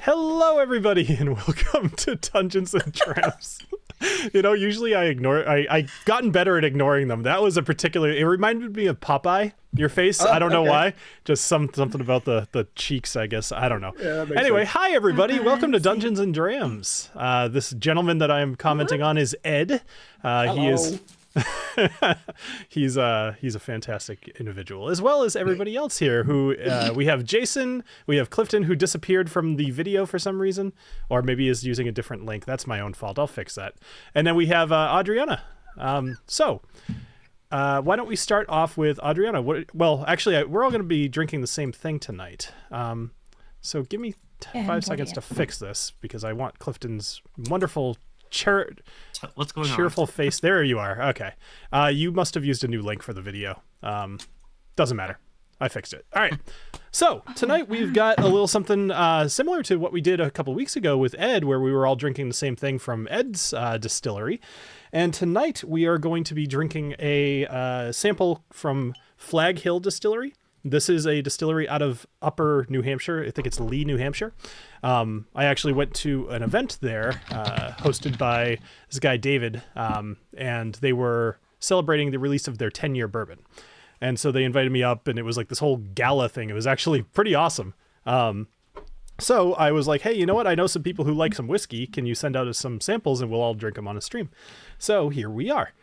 Hello, everybody, and welcome to Dungeons and Drams. Usually I gotten better at ignoring them. That was it reminded me of Popeye, your face. I don't know why. Just something about the cheeks, I guess. I don't know. Yeah, anyway, hi, everybody. Welcome to Dungeons and Drams. This gentleman that I am commenting on is Ed. He is... he's a fantastic individual, as well as everybody else here who we have Jason, we have Clifton, who disappeared from the video for some reason, or maybe is using a different link. That's my own fault. I'll fix that. And then we have Adriana. So why don't we start off with Adriana? Well, actually, we're all going to be drinking the same thing tonight. So give me 5 seconds to fix this, because I want Clifton's wonderful what's going cheerful on? Face. There you are. Okay. You must have used a new link for the video. Doesn't matter. I fixed it. All right. So tonight we've got a little something similar to what we did a couple weeks ago with Ed, where we were all drinking the same thing from Ed's distillery. And tonight we are going to be drinking a sample from Flag Hill Distillery. This is a distillery out of Upper New Hampshire. I think it's Lee, New Hampshire. I actually went to an event there hosted by this guy, David, and they were celebrating the release of their 10-year bourbon. And so they invited me up, and it was like this whole gala thing. It was actually pretty awesome. So I was like, hey, you know what? I know some people who like some whiskey. Can you send out us some samples, and we'll all drink them on a stream? So here we are.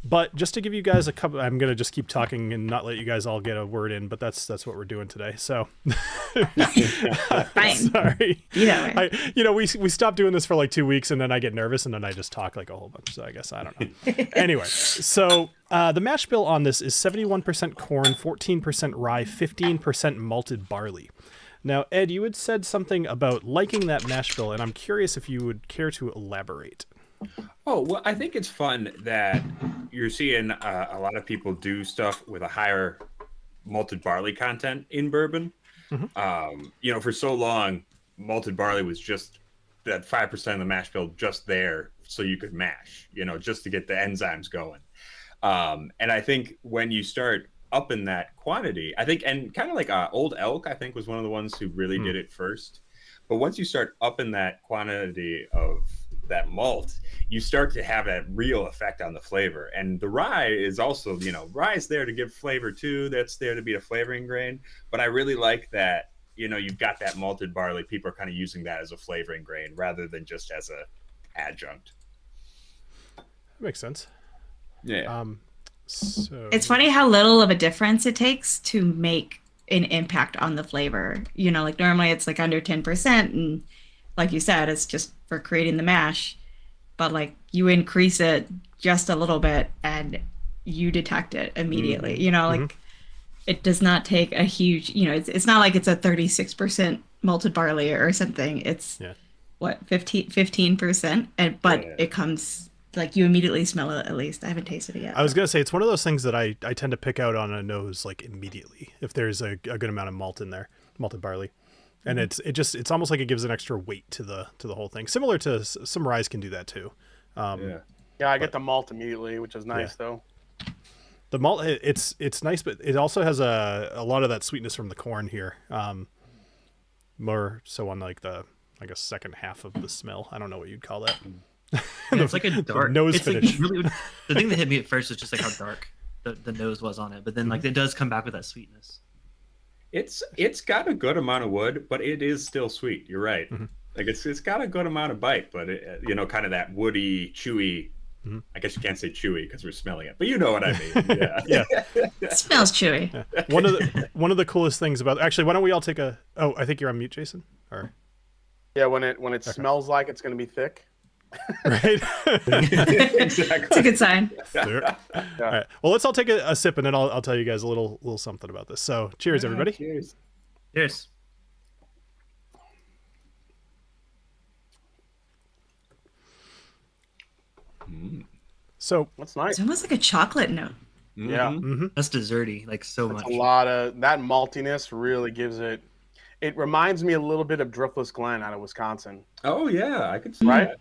But just to give you guys a couple, I'm going to just keep talking and not let you guys all get a word in, but that's what we're doing today. So fine. Sorry. We stopped doing this for like 2 weeks, and then I get nervous, and then I just talk like a whole bunch. So I guess I don't know. Anyway, so the mash bill on this is 71% corn, 14% rye, 15% malted barley. Now, Ed, you had said something about liking that mash bill, and I'm curious if you would care to elaborate. Oh, well, I think it's fun that you're seeing a lot of people do stuff with a higher malted barley content in bourbon. Mm-hmm. For so long, malted barley was just that 5% of the mash bill just there so you could mash, just to get the enzymes going. And I think when you start upping that quantity, I think, and kind of like Old Elk, I think, was one of the ones who really did it first. But once you start upping that quantity of that malt, you start to have that real effect on the flavor. And the rye is also, rye is there to give flavor too. That's there to be a flavoring grain. But I really like that, you've got that malted barley. People are kind of using that as a flavoring grain rather than just as a adjunct. That makes sense. Yeah. So it's funny how little of a difference it takes to make an impact on the flavor. Like normally it's like under 10%, and like you said, it's just for creating the mash, but like you increase it just a little bit and you detect it immediately. Mm-hmm. It does not take a huge, it's not like it's a 36% malted barley or something. It's 15%, but it comes like you immediately smell it. At least I haven't tasted it yet. I was gonna say it's one of those things that I tend to pick out on a nose like immediately if there's a good amount of malt in there, malted barley. And it's almost like it gives an extra weight to the whole thing. Similar to some ryes can do that too. I get the malt immediately, which is nice though. The malt, it's nice, but it also has a lot of that sweetness from the corn here. More so on like the, I guess, second half of the smell. I don't know what you'd call that. It's like a dark nose finish. Like really, the thing that hit me at first was just like how dark the nose was on it, but then like it does come back with that sweetness. It's got a good amount of wood, but it is still sweet. You're right. Mm-hmm. Like it's got a good amount of bite, but it, kind of that woody, chewy. Mm-hmm. I guess you can't say chewy because we're smelling it, but you know what I mean. Yeah. It smells chewy. Yeah. One of the coolest things about why don't we all take a? Oh, I think you're on mute, Jason. Or when it smells like it's going to be thick. Right. Exactly. It's a good sign. Sure. All right. Well, let's all take a sip, and then I'll tell you guys a little something about this. So, cheers, everybody. Cheers. Cheers. So that's nice. It's almost like a chocolate note. Mm-hmm. Yeah. Mm-hmm. That's desserty, like so much. A lot of that maltiness really gives it. It reminds me a little bit of Driftless Glen out of Wisconsin. Oh yeah, I could see right. that.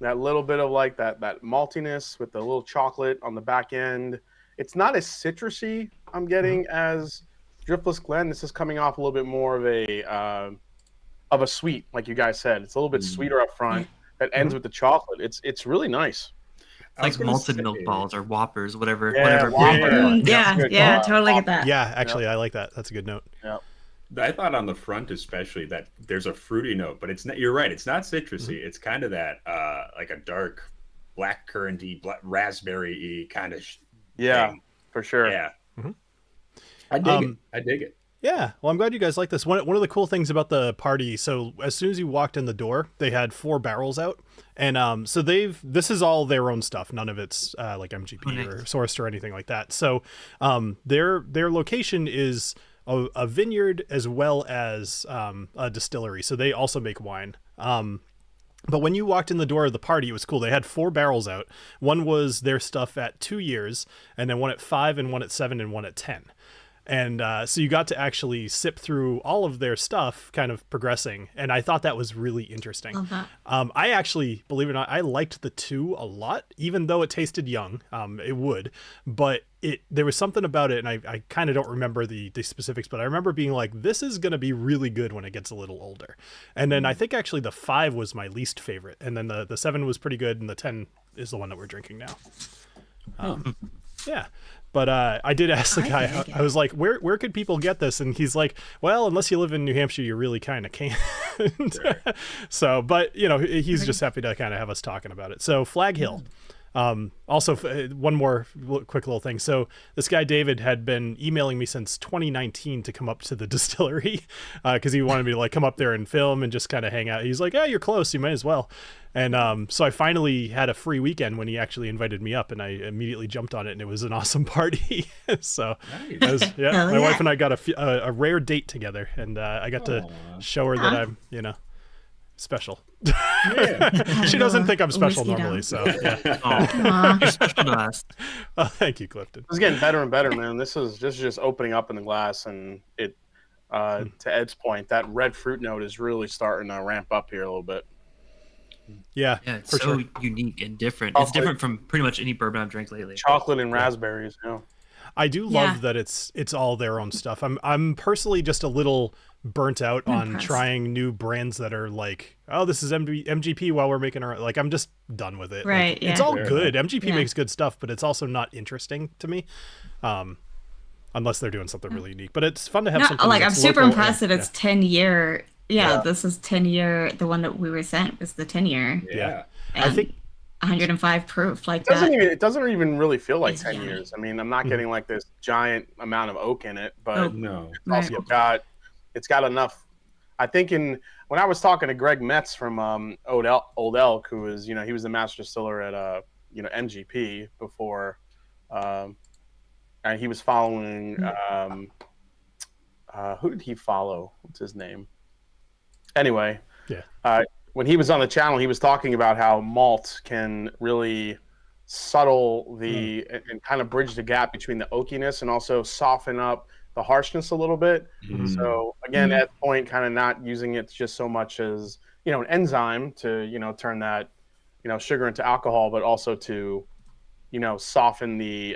That little bit of like that maltiness with the little chocolate on the back end. It's not as citrusy, I'm getting, as Driftless Glen. This is coming off a little bit more of a of a sweet, like you guys said. It's a little bit sweeter up front that ends with the chocolate. It's really nice. Like malted milk balls or Whoppers, whatever. Yeah, whatever. Yeah, totally get that. Yeah, actually, I like that. That's a good note. Yeah. I thought on the front especially that there's a fruity note, but it's not. You're right. It's not citrusy. It's kind of that like a dark black curranty, raspberry-y kind of. Thing. For sure. Yeah. I dig it. I dig it. Yeah, well, I'm glad you guys like this. One of the cool things about the party, so as soon as you walked in the door, they had 4 barrels out, and so this is all their own stuff. None of it's like MGP or sourced or anything like that. So their location is a vineyard as well as a distillery. So they also make wine. But when you walked in the door of the party, it was cool. They had 4 barrels out. One was their stuff at 2 years, and then one at 5, and one at 7, and one at 10. And so you got to actually sip through all of their stuff, kind of progressing. And I thought that was really interesting. I actually, believe it or not, I liked the 2 a lot, even though it tasted young. It would. But there was something about it, and I kind of don't remember the specifics, but I remember being like, this is going to be really good when it gets a little older. And then I think actually the 5 was my least favorite. And then the 7 was pretty good, and the 10 is the one that we're drinking now. Yeah. But I did ask the guy, I was like, where could people get this? And he's like, well, unless you live in New Hampshire, you really kind of can't. So, but, he's just happy to kind of have us talking about it. So Flag Hill. Also, one more quick little thing. So this guy, David, had been emailing me since 2019 to come up to the distillery because he wanted me to like come up there and film and just kind of hang out. He's like, you're close. You might as well. And so I finally had a free weekend when he actually invited me up, and I immediately jumped on it, and it was an awesome party. So my wife and I got a rare date together, and I got to show her that I'm, special. She doesn't think I'm special normally, so yeah. You're special to us. Oh, thank you, Clifton. It's getting better and better, man. This is just opening up in the glass, and it to Ed's point, that red fruit note is really starting to ramp up here a little bit. Yeah, it's so unique and different. It's different from pretty much any bourbon I've drank lately. Chocolate and raspberries, I do love that it's all their own stuff. I'm personally just a little burnt out on trying new brands that are like, oh, this is MGP while we're making our, like, I'm just done with it. Right. Like, it's all good. MGP makes good stuff, but it's also not interesting to me. Unless they're doing something really unique. But it's fun to have something like, I'm super local impressed that it's 10-year. This is 10-year. The one that we were sent was the 10-year. Yeah. I think 105 proof like it doesn't even really feel like 10 years. I mean, I'm not getting like this giant amount of oak in it, but it's also it's got enough. I think when I was talking to Greg Metz from Old Elk, who was, he was the master distiller at MGP before, and he was following who did he follow? What's his name? Anyway, when he was on the channel, he was talking about how malt can really subtle and kind of bridge the gap between the oakiness and also soften up the harshness a little bit. So again, at point, kind of not using it just so much as an enzyme to turn that sugar into alcohol, but also to soften the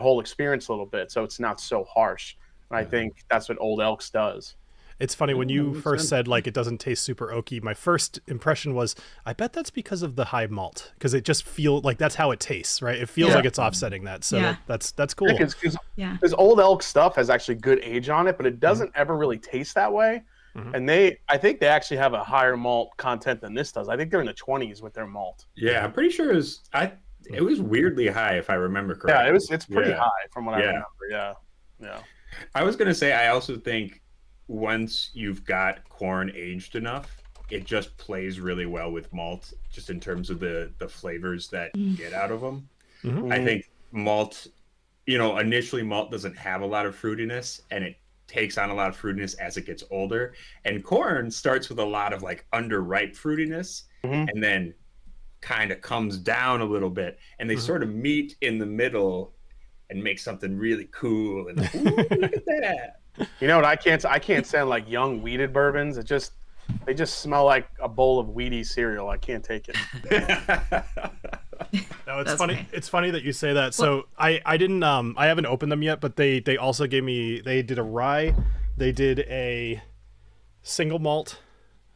whole experience a little bit, so it's not so harsh. And I think that's what Old Elks does. It's funny when you first said like it doesn't taste super oaky. My first impression was, I bet that's because of the high malt, because it just feels like that's how it tastes, right? It feels like it's offsetting that. So that's cool. Because Old Elk stuff has actually good age on it, but it doesn't ever really taste that way. And I think they actually have a higher malt content than this does. I think they're in the 20s with their malt. Yeah, I'm pretty sure it was weirdly high if I remember correctly. Yeah, it's pretty high from what I remember. Yeah. I was gonna say, I also think once you've got corn aged enough, it just plays really well with malt, just in terms of the flavors that you get out of them. I think malt, initially malt doesn't have a lot of fruitiness, and it takes on a lot of fruitiness as it gets older. And corn starts with a lot of like underripe fruitiness, and then kind of comes down a little bit, and they sort of meet in the middle and make something really cool. And ooh, look at that. You know what? I can't stand like young weeded bourbons. They just smell like a bowl of Wheaties cereal. I can't take it. No, it's funny. It's funny that you say that. So I haven't opened them yet, but they also gave me, they did a rye, they did a single malt,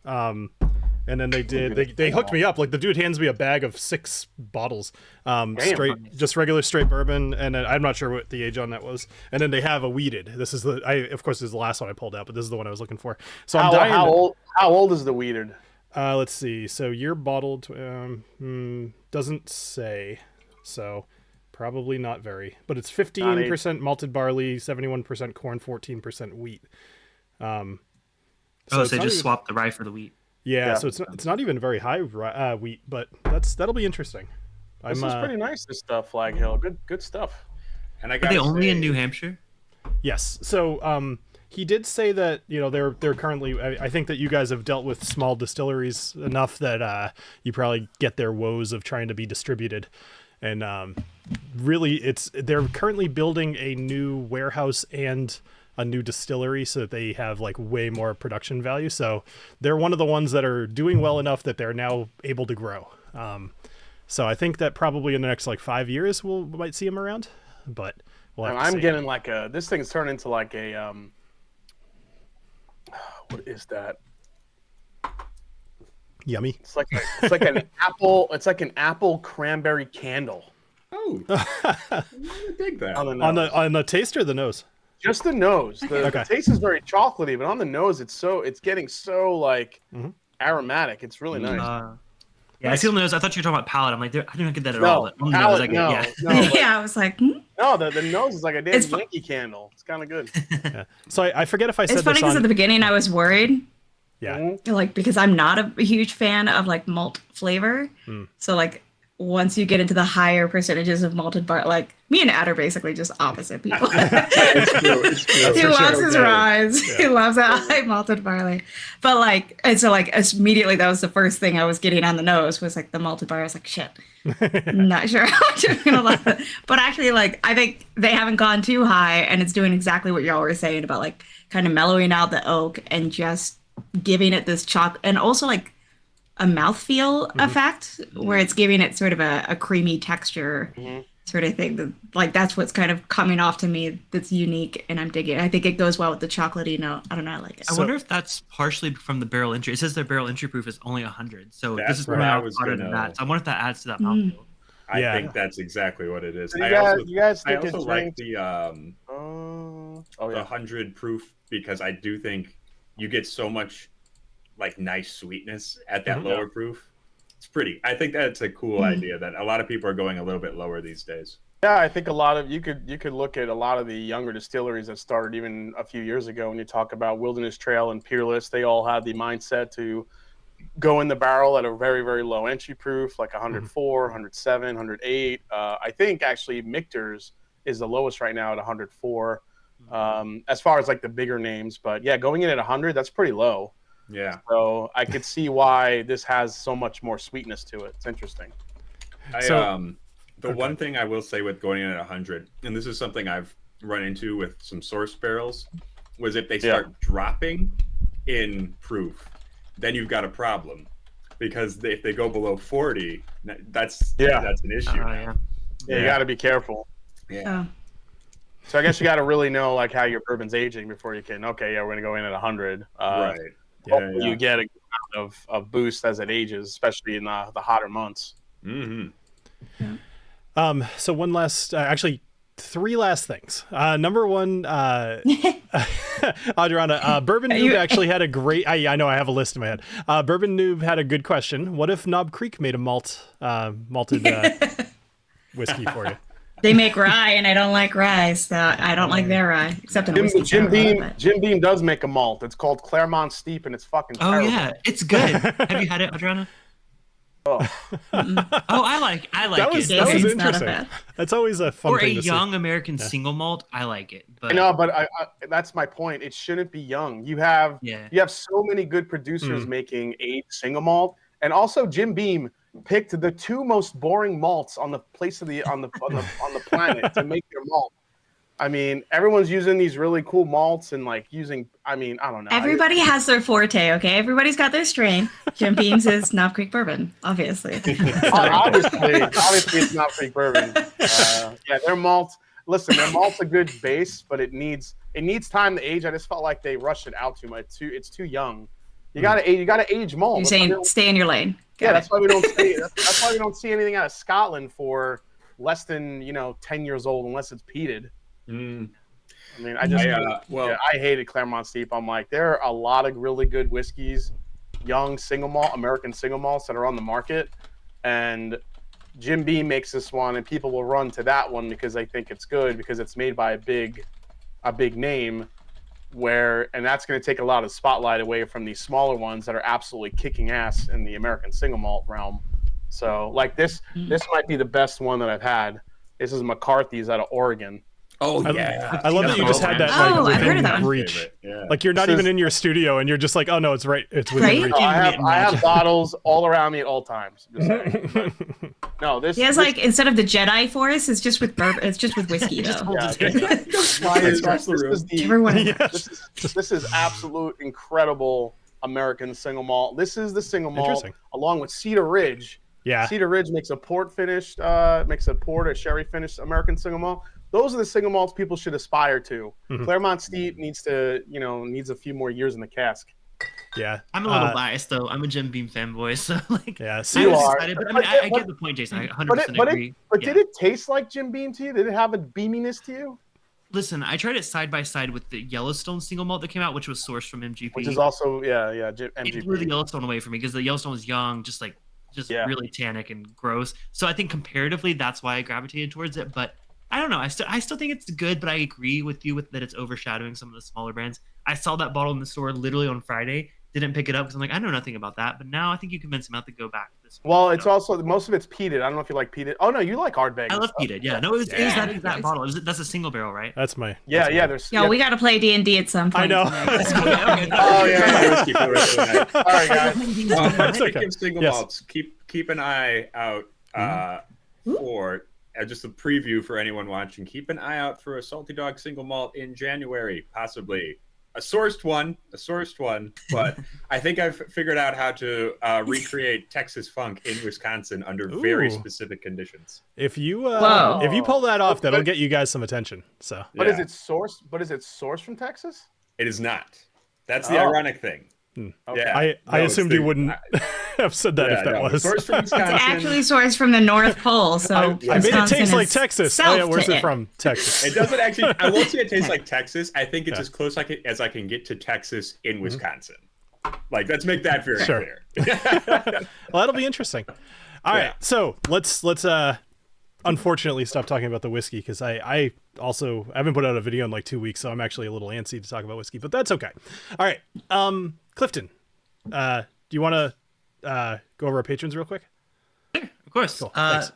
And then they hooked me up. Like the dude hands me a bag of 6 bottles, just regular straight bourbon. And then I'm not sure what the age on that was. And then they have a weeded. This is this is the last one I pulled out, but this is the one I was looking for. So I'm dying. How old is the weeded? Let's see. So year bottled, doesn't say. So probably not very, but it's 15% malted barley, 71% corn, 14% wheat. So they just swapped the rye for the wheat. Yeah, so it's not even very high wheat, but that'll be interesting. This is pretty nice. This stuff, Flag Hill, good stuff. And I Are they only in New Hampshire? Yes. So he did say that they're currently. I think that you guys have dealt with small distilleries enough that you probably get their woes of trying to be distributed, and really they're currently building a new warehouse and a new distillery so that they have like way more production value. So they're one of the ones that are doing well enough that they're now able to grow. So I think that probably in the next like 5 years we might see them around, but we'll have to see. Getting like this thing's turned into like a what is that? Yummy. It's like an apple. It's like an apple cranberry candle. Oh, I dig that. On the taste or the nose? Just the nose. The taste is very chocolatey, but on the nose, it's getting so like aromatic. It's really nice. Yeah, I feel the nose. I thought you were talking about palate. I'm like, I didn't get that at all. But on the nose, I get, I was like, no, the nose is like a damn Yankee candle. It's kind of good. Yeah. So I forget if I said it's funny because at the beginning I was worried. Yeah. Like because I'm not a huge fan of like malt flavor. So like once you get into the higher percentages of malted barley, like me and Ad are basically just opposite people. It's true. He loves his rye. He loves that high malted barley. But like, and so like immediately that was the first thing I was getting on the nose was like the malted barley. I was like, shit, not sure how much I'm gonna love it. But actually, like I think they haven't gone too high, and it's doing exactly what y'all were saying about like kind of mellowing out the oak and just giving it this chocolate, and also like a mouthfeel effect where it's giving it sort of a creamy texture sort of thing. Like that's what's kind of coming off to me that's unique, and I'm digging it. I think it goes well with the chocolatey note. I don't know, I like it. I wonder if that's partially from the barrel entry. It says their barrel entry proof is only 100, so this is harder than that. So I wonder if that adds to that mouthfeel. I think that's exactly what it is. So you guys think I also like the 100 proof because I do think you get so much like nice sweetness at that lower proof. It's pretty. I think that's a cool idea that a lot of people are going a little bit lower these days. Yeah, I think a lot of you could look at a lot of the younger distilleries that started even a few years ago. When you talk about Wilderness Trail and Peerless, they all had the mindset to go in the barrel at a very, very low entry proof, like 104, 107, 108. I think actually Michter's is the lowest right now at 104, as far as like the bigger names. But yeah, going in at 100, that's pretty low. Yeah. So I could see why this has so much more sweetness to it. It's interesting. One thing I will say with going in at 100, and this is something I've run into with some source barrels, was if they start dropping in proof, then you've got a problem. Because if they go below 40, that's an issue. You got to be careful. Yeah. So I guess you got to really know like how your bourbon's aging before you can. Okay, we're gonna go in at 100. Right. You get a good amount of boost as it ages, especially in the hotter months. So one last, actually 3 last things. Number one, Adriana, Bourbon Noob actually had a great. I know I have a list in my head. Bourbon Noob had a good question. What if Knob Creek made a malted whiskey for you? They make rye, and I don't like rye, so I don't like their rye, except in whiskey. Jim Beam does make a malt. It's called Claremont Steep, and it's fucking terrible. Oh yeah, it's good. Have you had it, Adriana? Oh, I like that it. That was interesting. That's always a fun thing to see. For a young American single malt, I like it. But I that's my point. It shouldn't be young. You have so many good producers making aged single malt, and also Jim Beam picked the 2 most boring malts on the place of on the planet to make their malt. I mean, everyone's using these really cool malts and like using. I mean, I don't know. Everybody has their forte, okay? Everybody's got their strain. Jim Beam's is Knob Creek bourbon, obviously. Obviously, it's Knob Creek bourbon. Their malts. Listen, their malt's a good base, but it needs time to age. I just felt like they rushed it out too much. It's too young. You gotta age malt. You're saying stay in your lane. That's why we don't see. That's why we don't see anything out of Scotland for less than 10 years old unless it's peated. I mean, I hated Claremont Steep. I'm like, there are a lot of really good whiskeys, young single malt, American single malts that are on the market, and Jim Beam makes this one, and people will run to that one because they think it's good because it's made by a big name. And that's going to take a lot of spotlight away from these smaller ones that are absolutely kicking ass in the American single malt realm. So, like this might be the best one that I've had. This is McCarthy's out of Oregon. Oh yeah, I love that you just had that. I've heard of that one. Reach. Yeah. Like you're not even in your studio, and you're just like, oh no, it's right. It's within reach. No, I have bottles all around me at all times. Just saying. No, this. He has instead of the Jedi Force, it's just with bourbon. It's just with whiskey though. This is absolute incredible American single malt. This is the single malt along with Cedar Ridge. Yeah, Cedar Ridge makes a a sherry finished American single malt. Those are the single malts people should aspire to. Claremont Steep needs a few more years in the cask. Yeah, I'm a little biased though. I'm a Jim Beam fanboy, so you are. Excited, but I get the point, Jason. I 100% agree. But did it taste like Jim Beam to you? Did it have a beaminess to you? Listen, I tried it side by side with the Yellowstone single malt that came out, which was sourced from MGP. Which is also MGP. It blew the Yellowstone away from me because the Yellowstone was young, just really tannic and gross. So I think comparatively, that's why I gravitated towards it. But I don't know. I still think it's good, but I agree with you that it's overshadowing some of the smaller brands. I saw that bottle in the store literally on Friday. Didn't pick it up because I'm like, I know nothing about that. But now I think you convinced me not to go back to this one. Well, it's also most of it's peated. I don't know if you like peated. Oh no, you like Ardbeg. I love peated. Yeah, no, it was that exact bottle. That's a single barrel, right? That's my. We got to play D&D at some point. I know. Oh yeah. All right, guys. Speaking of single malts, keep an eye out for. Just a preview for anyone watching. Keep an eye out for a Salty Dog single malt in January, possibly a sourced one. But I think I've figured out how to recreate Texas funk in Wisconsin under very specific conditions. If you pull that off, that'll get you guys some attention. So, but is it sourced from Texas? It is not. That's the ironic thing. Okay. Yeah, I assumed you wouldn't have said that if that was. Sourced from Wisconsin. It's actually sourced from the North Pole, so I made it taste like Texas. Where's it from? Texas. It doesn't actually. I won't say it tastes like Texas. I think it's as close as I can get to Texas in Wisconsin. Like, let's make that very clear. Well, that'll be interesting. All right, so let's unfortunately stop talking about the whiskey because I haven't put out a video in like 2 weeks, so I'm actually a little antsy to talk about whiskey, but that's okay. All right, Clifton, do you want to go over our patrons real quick? Sure, of course. Cool.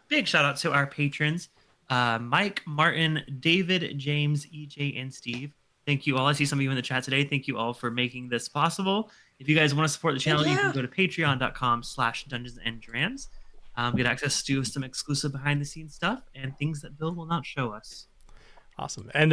Big shout out to our patrons, Mike, Martin, David, James, EJ, and Steve. Thank you all. I see some of you in the chat today. Thank you all for making this possible. If you guys want to support the channel, you can go to patreon.com/Dungeons and Drams. Get access to some exclusive behind the scenes stuff and things that Bill will not show us. Awesome. And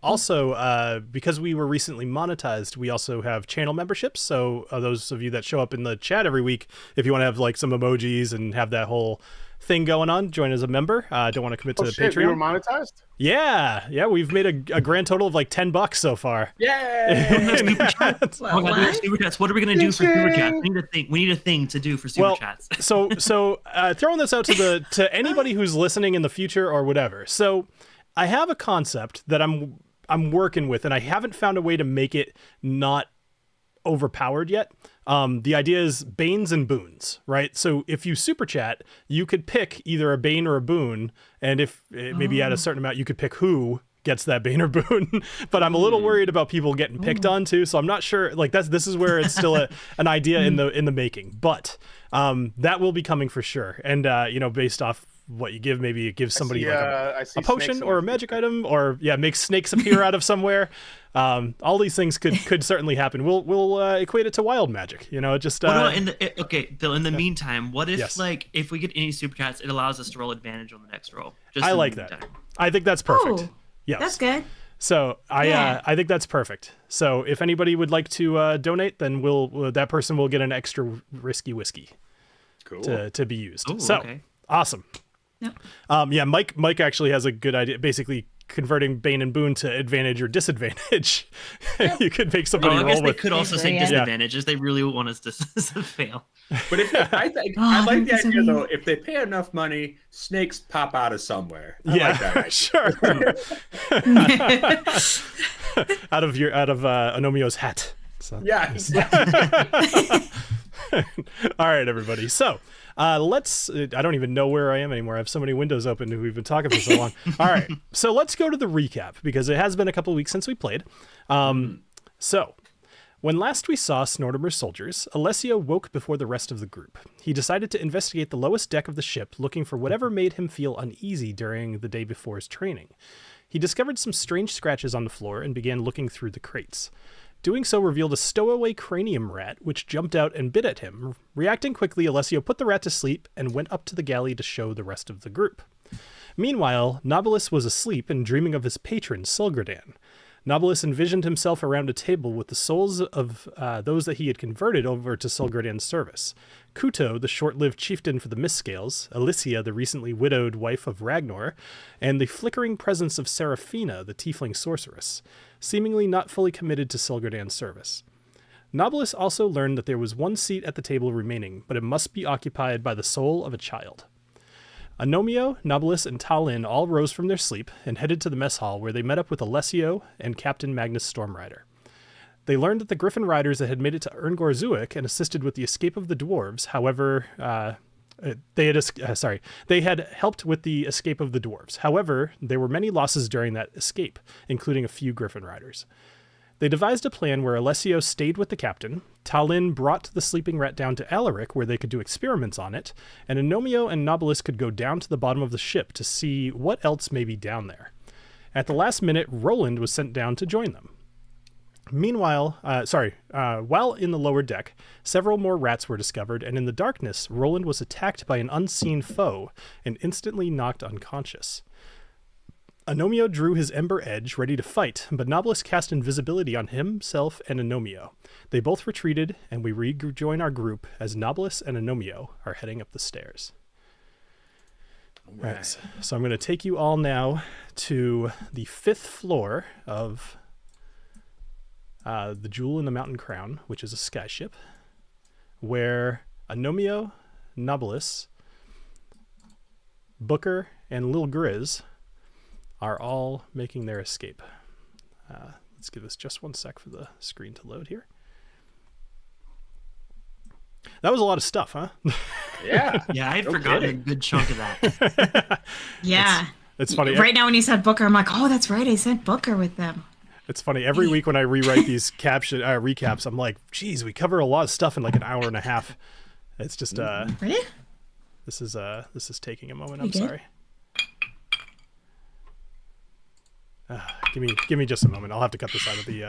also, because we were recently monetized, we also have channel memberships. So those of you that show up in the chat every week, if you want to have like some emojis and have that whole thing going on, join as a member. Don't want to commit to the Patreon. We were monetized? Yeah. We've made a grand total of like $10 so far. Yay! What are we gonna do for super chats? We need a thing to do for super chats. so throwing this out to anybody who's listening in the future or whatever. So I have a concept that I'm working with, and I haven't found a way to make it not overpowered yet. The idea is banes and boons, right? So if you super chat, you could pick either a bane or a boon, and if maybe at a certain amount, you could pick who gets that bane or boon. But I'm a little worried about people getting picked on too, so I'm not sure. Like this is where it's still an idea in the making, but that will be coming for sure. And based off what you give, maybe it gives somebody a potion or a magic item, or make snakes appear out of somewhere. All these things could certainly happen. We'll equate it to wild magic, just Bill, in the meantime, what if if we get any super chats, it allows us to roll advantage on the next roll? I like that. I think that's perfect. Yes, that's good. So I think that's perfect. So if anybody would like to donate, then that person will get an extra risky whiskey to be used. Ooh, so okay. Awesome. Yep. Mike actually has a good idea. Basically, converting Bane and Boon to advantage or disadvantage. You could make somebody roll I guess with. they could also say disadvantage if they really want us to fail. But I like the idea though. If they pay enough money, snakes pop out of somewhere. I like that idea. Sure. out of Agnomeio's hat. So. Yeah. All right, everybody. So let's. I don't even know where I am anymore. I have so many windows open. We've been talking for so long. All right. So let's go to the recap because it has been a couple of weeks since we played. So when last we saw Snortimer's soldiers, Alessio woke before the rest of the group. He decided to investigate the lowest deck of the ship, looking for whatever made him feel uneasy during the day before's training. He discovered some strange scratches on the floor and began looking through the crates. Doing so revealed a stowaway cranium rat, which jumped out and bit at him. Reacting quickly, Alessio put the rat to sleep and went up to the galley to show the rest of the group. Meanwhile, Knobolas was asleep and dreaming of his patron, Silgradan. Knobolas envisioned himself around a table with the souls of those that he had converted over to Silgradan's service. Kuto, the short-lived chieftain for the Mistscales, Alicia, the recently widowed wife of Ragnar, and the flickering presence of Seraphina, the tiefling sorceress, seemingly not fully committed to Silgradan's service. Knobolas also learned that there was one seat at the table remaining, but it must be occupied by the soul of a child. Agnomeio, Knobolas, and TaLin all rose from their sleep and headed to the mess hall, where they met up with Alessio and Captain Magnus Stormrider. They learned that the Griffin Riders had made it to Erngorzuk and assisted with the escape of the dwarves. However, they had helped with the escape of the dwarves. However, there were many losses during that escape, including a few Griffin Riders. They devised a plan where Alessio stayed with the captain, TaLin brought the sleeping rat down to Alaric where they could do experiments on it, and Agnomeio and Knobolas could go down to the bottom of the ship to see what else may be down there. At the last minute, Roland was sent down to join them. Meanwhile, while in the lower deck, several more rats were discovered, and in the darkness, Roland was attacked by an unseen foe and instantly knocked unconscious. Agnomeio drew his ember edge, ready to fight, but Knobolas cast invisibility on himself and Agnomeio. They both retreated, and we rejoin our group as Knobolas and Agnomeio are heading up the stairs. All right, so I'm going to take you all now to the 5th floor of the Jewel in the Mountain Crown, which is a skyship, where Agnomeio, Knobolas, Booker, and Lil Grizz are all making their escape. Let's give this just one sec for the screen to load here. That was a lot of stuff, huh? Yeah. Yeah, I forgot a good chunk of that. Yeah. It's funny. Right now when you said Booker, I'm like, oh, that's right. I sent Booker with them. It's funny. Every week when I rewrite these recaps, I'm like, geez, we cover a lot of stuff in like an hour and a half. It's just Really? This is taking a moment. You I'm good? sorry. Give me just a moment. I'll have to cut this out of the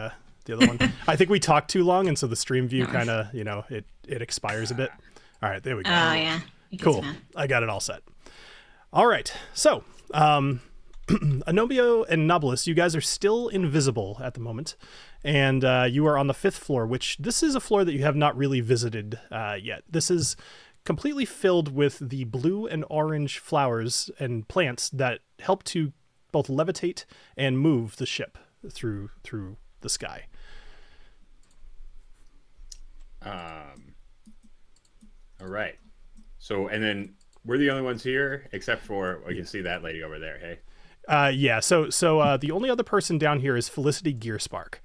other one. I think we talked too long, and so the stream view kind of, it expires a bit. All right, there we go. Oh, yeah. Cool. I got it all set. All right. So, Agnomeio and Knobolas, you guys are still invisible at the moment, and you are on the 5th floor, which this is a floor that you have not really visited yet. This is completely filled with the blue and orange flowers and plants that help to both levitate and move the ship through the sky. All right. So, and then we're the only ones here, except for you can see that lady over there. Hey. Yeah. So the only other person down here is Felicity Gearspark.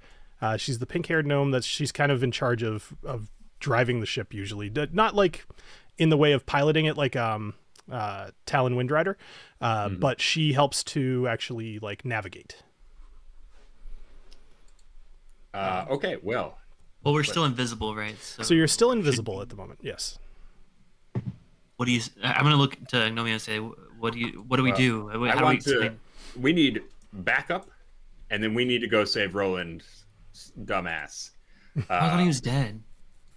She's the pink-haired gnome she's kind of in charge of driving the ship usually, not like in the way of piloting it like TaLin Windrider, but she helps to actually like navigate. Okay. Well, we're still invisible, right? So you're still invisible at the moment. Yes. What do you? I'm gonna look to Agnomeio and say, what do we do? How do we we need backup, and then we need to go save Roland, dumbass. I thought he was dead.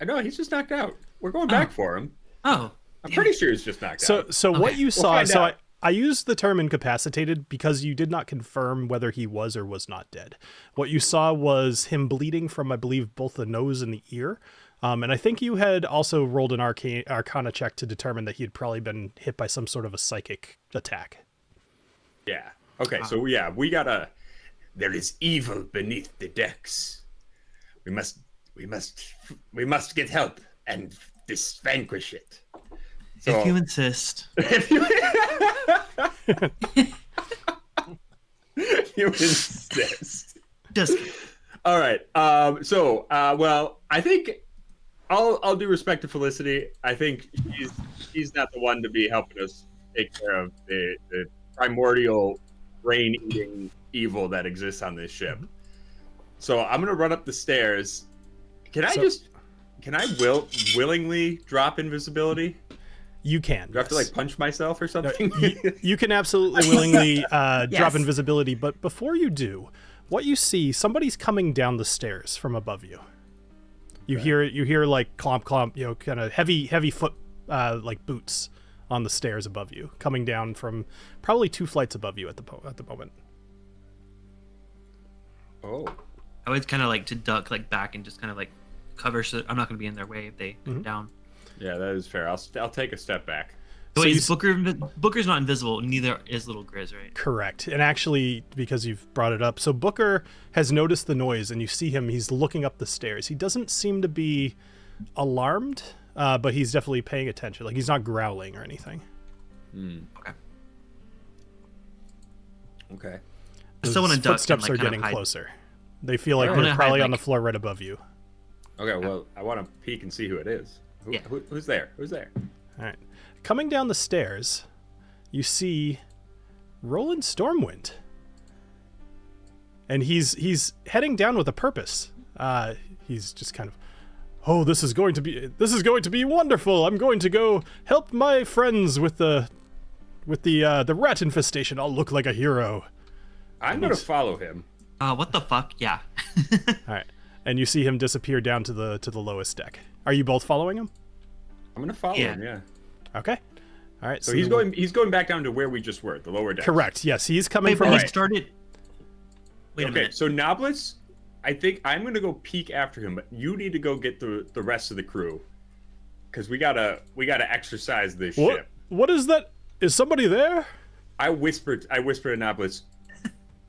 I know he's just knocked out. We're going back for him. Oh, I'm pretty sure he's just knocked out. So what you saw? We'll find out. I used the term incapacitated because you did not confirm whether he was or was not dead. What you saw was him bleeding from, I believe, both the nose and the ear. And I think you had also rolled an Arcana check to determine that he had probably been hit by some sort of a psychic attack. Yeah. Okay, so yeah, there is evil beneath the decks. We must get help and vanquish it. So, if you insist. You insist. Just kidding. All right. Well, I think I'll do respect to Felicity. I think she's not the one to be helping us take care of the primordial brain-eating evil that exists on this ship. So I'm gonna run up the stairs. Can I willingly drop invisibility? You can. Do I have to punch myself or something? No, you can absolutely willingly drop invisibility, but before you do, what you see, somebody's coming down the stairs from above you. You hear like clomp clomp, kind of heavy foot like boots on the stairs above you, coming down from probably 2 flights above you at the moment. Oh. I would kind of like to duck back and just kind of cover so I'm not going to be in their way if they come down. Yeah, that is fair. I'll take a step back. So wait, Booker's not invisible, neither is Little Grizz, right? Correct. And actually, because you've brought it up, so Booker has noticed the noise, and you see him, he's looking up the stairs. He doesn't seem to be alarmed, but he's definitely paying attention. He's not growling or anything. Okay. I still want to duck. Footsteps are getting closer. They feel like they're probably on the floor right above you. Okay, well, I want to peek and see who it is. Who's there? Who's there? All right. Coming down the stairs, you see Roland Stormwind. And he's heading down with a purpose. He's just kind of, oh, this is going to be wonderful. I'm going to go help my friends with the rat infestation. I'll look like a hero. I'm going to follow him. What the fuck? Yeah. All right. And you see him disappear down to the lowest deck. Are you both following him? I'm going to follow him, yeah. Okay. All right. So he's going back down to where we just were, the lower deck. Correct. Yes, he's coming from. He started. Wait a minute. So Knobolas, I think I'm going to go peek after him, but you need to go get the rest of the crew, because we gotta exercise this ship. What is that? Is somebody there? I whispered to Knobolas,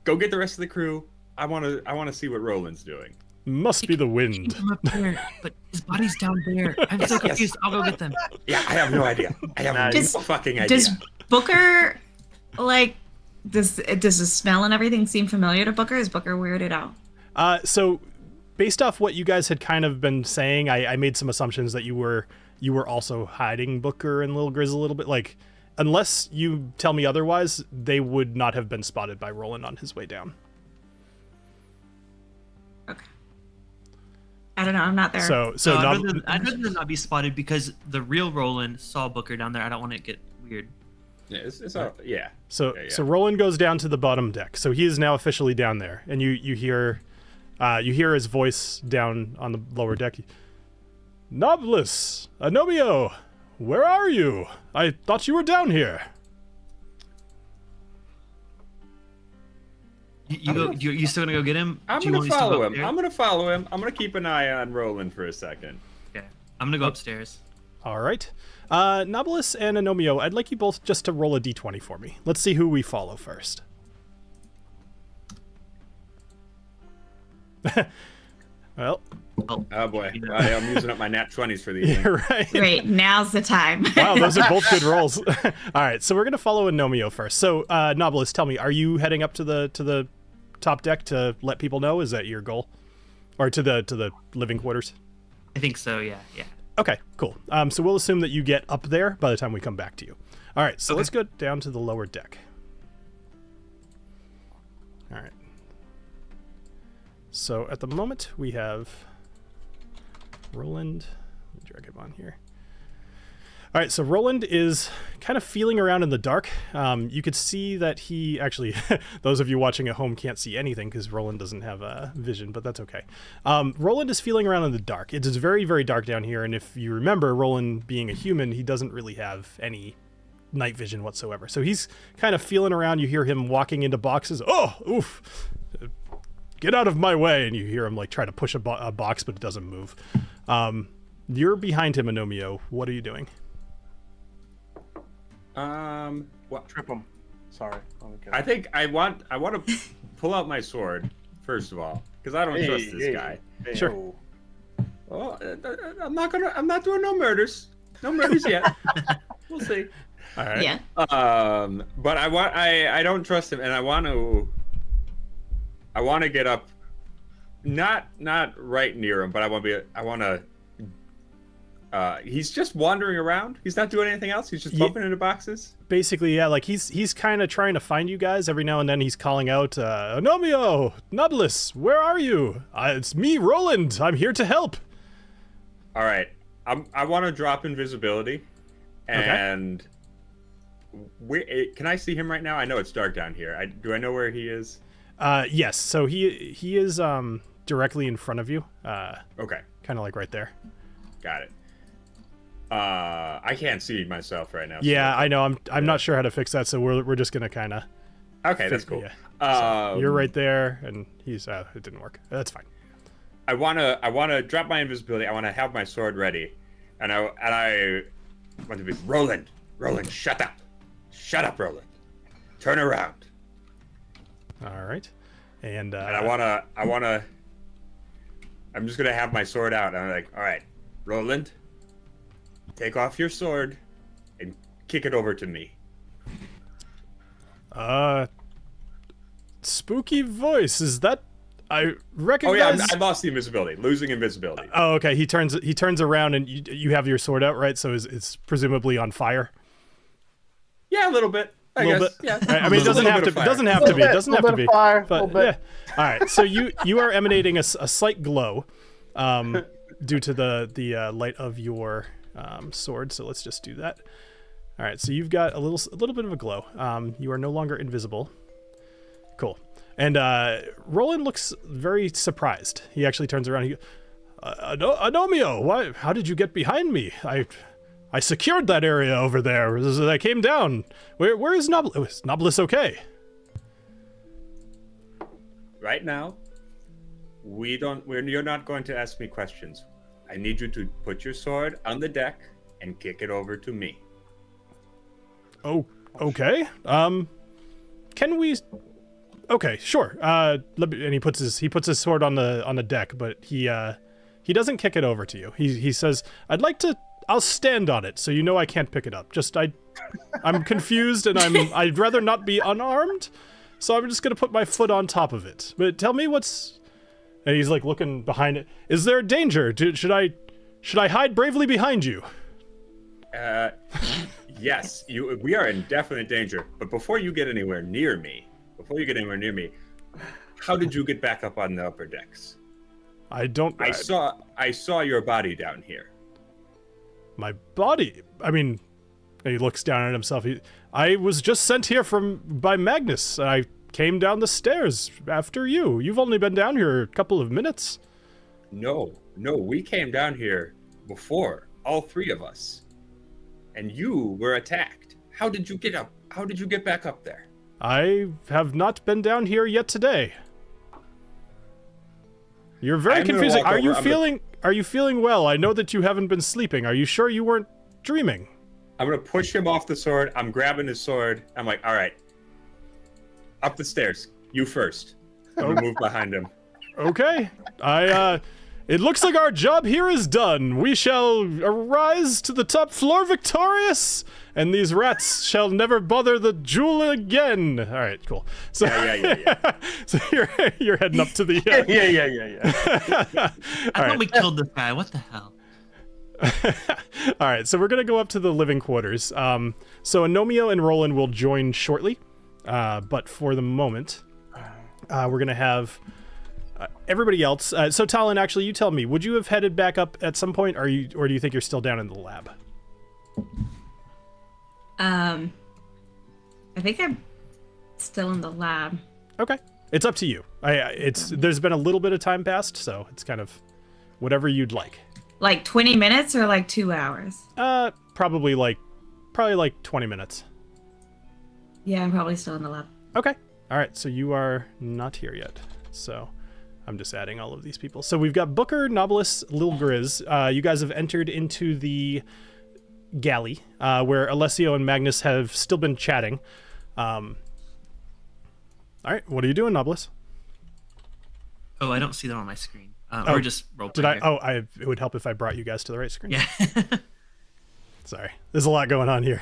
go get the rest of the crew. I want to see what Roland's doing. Must be the wind. Him up there, but his body's down there. I'm so confused. I'll go get them. Yeah, I have no idea. I have no fucking idea. Does Booker, does the smell and everything seem familiar to Booker? Is Booker weirded out? So, based off what you guys had kind of been saying, I made some assumptions that you were also hiding Booker and Lil Grizz a little bit. Unless you tell me otherwise, they would not have been spotted by Roland on his way down. Okay. I don't know. I'm not there. So I'd rather not be spotted because the real Roland saw Booker down there. I don't want to get weird. Yeah, it's all, yeah. So Roland goes down to the bottom deck. So he is now officially down there, and you hear his voice down on the lower deck. Knobolas, Agnomeio, where are you? I thought you were down here. You still gonna go get him? I'm gonna follow him. I'm gonna keep an eye on Roland for a second. Okay. I'm gonna go upstairs. All right. Knobolas and Agnomeio, I'd like you both just to roll a d20 for me. Let's see who we follow first. Well. Oh boy, I'm using up my nat 20s for these. Yeah, right. Great, now's the time. Wow, those are both good rolls. All right, so we're gonna follow Agnomeio first. So, Knobolas, tell me, are you heading up to the top deck to let people know? Is that your goal, or to the living quarters? I think so. Yeah. Okay, cool. So we'll assume that you get up there by the time we come back to you. All right, so let's go down to the lower deck. All right. So at the moment we have Roland. Let me drag him on here. All right, so Roland is kind of feeling around in the dark. You could see that he actually, those of you watching at home can't see anything because Roland doesn't have vision, but that's okay. Roland is feeling around in the dark. It is very, very dark down here, and if you remember, Roland being a human, he doesn't really have any night vision whatsoever. So he's kind of feeling around. You hear him walking into boxes. Oh, oof. Get out of my way. And you hear him try to push a box, but it doesn't move. You're behind him, Agnomeio. What are you doing? What? Trip him. Sorry. Okay. I think I want to pull out my sword first of all because I don't trust this guy. Sure. Well, I'm not doing no murders. No murders yet. We'll see. All right. Yeah. But I don't trust him, and I want to get up, not right near him, but I want to. He's just wandering around. He's not doing anything else. He's just bumping into boxes. Basically, yeah. Like he's kind of trying to find you guys every now and then. He's calling out, "Agnomeio, Knobolas, where are you? It's me, Roland. I'm here to help." All right. I want to drop invisibility, and can I see him right now? I know it's dark down here. Do I know where he is? Yes. So he is directly in front of you. Okay. Kind of like right there. Got it. I can't see myself right now. Yeah, I know. I'm not sure how to fix that, so we're just gonna kind of. Okay, that's cool. Yeah. So you're right there, and he's. It didn't work. That's fine. I wanna drop my invisibility. I wanna have my sword ready, and I want to be Roland. Roland, shut up, Roland. Turn around. All right, and I wanna. I'm just gonna have my sword out. And I'm like, all right, Roland, take off your sword and kick it over to me. Spooky voice. Is that? I recognize. Oh yeah, I lost the invisibility. Losing invisibility. Oh, okay. He turns around and you have your sword out, right? So it's presumably on fire. Yeah, a little bit. I guess. Yeah. Right. I mean, it doesn't have to. Doesn't have to be. It doesn't have to be. Fire, but yeah. All right. So you are emanating a slight glow, due to the light of your sword. So let's just do that. All right. So you've got a little bit of a glow. You are no longer invisible. Cool. And Roland looks very surprised. He actually turns around. He goes, Agnomeio, why? How did you get behind me? I secured that area over there. I came down. Where is Knobolas? Is Knobolas okay? Right now, you're not going to ask me questions. I need you to put your sword on the deck and kick it over to me. Oh, okay. Can we? Okay, sure. And he puts his sword on the deck, but he doesn't kick it over to you. He says, I'll stand on it, so you know I can't pick it up. I'm confused, and I'd rather not be unarmed, so I'm just gonna put my foot on top of it. But tell me what's. And he's like looking behind it. Is there danger? Should I hide bravely behind you? Yes, we are in definite danger. But before you get anywhere near me, how did you get back up on the upper decks? I saw your body down here. My body? I mean, he looks down at himself. I was just sent here by Magnus. I came down the stairs after you. You've only been down here a couple of minutes. No, we came down here before, all three of us. And you were attacked. How did you get up? How did you get back up there? I have not been down here yet today. You're very confusing. Are you feeling well? I know that you haven't been sleeping. Are you sure you weren't dreaming? I'm going to push him off the sword. I'm grabbing his sword. I'm like, all right. Up the stairs. You first. I'm going to move behind him. Okay. It looks like our job here is done. We shall arise to the top floor victorious, and these rats shall never bother the jewel again. All right, cool. So, yeah. So you're heading up to the. Yeah. I thought we killed this guy. What the hell? All right, so we're gonna go up to the living quarters. So Agnomeio and Roland will join shortly, but for the moment, we're gonna have. Everybody else. So TaLin, actually, you tell me. Would you have headed back up at some point, or do you think you're still down in the lab? I think I'm still in the lab. Okay, it's up to you. There's been a little bit of time passed, so it's kind of whatever you'd like. Like 20 minutes or like 2 hours? Probably like 20 minutes. Yeah, I'm probably still in the lab. Okay. All right. So you are not here yet. So. I'm just adding all of these people. So we've got Booker, Knobolas, Lil Grizz. You guys have entered into the galley, where Alessio and Magnus have still been chatting. All right, what are you doing, Knobolas? Oh, I don't see that on my screen. Or just roll. Did I? Oh, it would help if I brought you guys to the right screen. Yeah. Sorry, there's a lot going on here.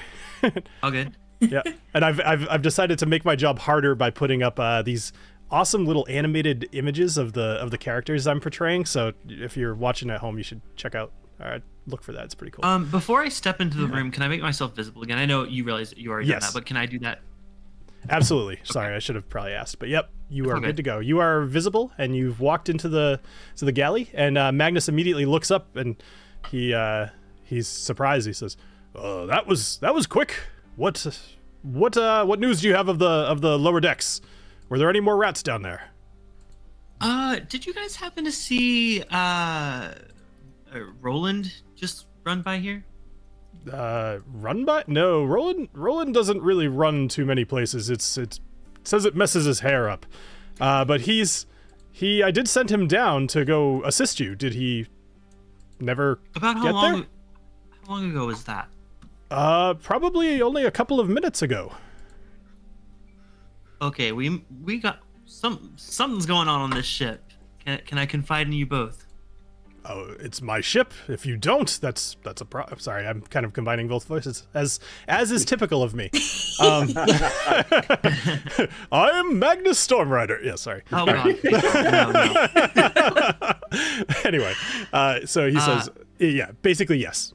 All good. Yeah, and I've decided to make my job harder by putting up these awesome little animated images of the characters I'm portraying. So if you're watching at home, you should check out. Look for that. It's pretty cool. Before I step into the room, can I make myself visible again? I know you realize you already done that, but can I do that? Absolutely. Sorry, I should have probably asked, but yep, you are good to go. You are visible, and you've walked into the galley. And Magnus immediately looks up, and he's surprised. He says, "That was quick. What news do you have of the lower decks? Were there any more rats down there?" Did you guys happen to see Roland just run by here? Run by? No, Roland doesn't really run too many places. It says it messes his hair up. But I did send him down to go assist you. Did he never About how get long? there? How long ago was that? Probably only a couple of minutes ago. Okay, we got something's going on this ship. Can I confide in you both? Oh, it's my ship. If you don't, that's a problem. Sorry, I'm kind of combining both voices, as is typical of me. I am Magnus Stormrider. Yeah, sorry. Oh god. No. Anyway, so he says, yeah, basically yes.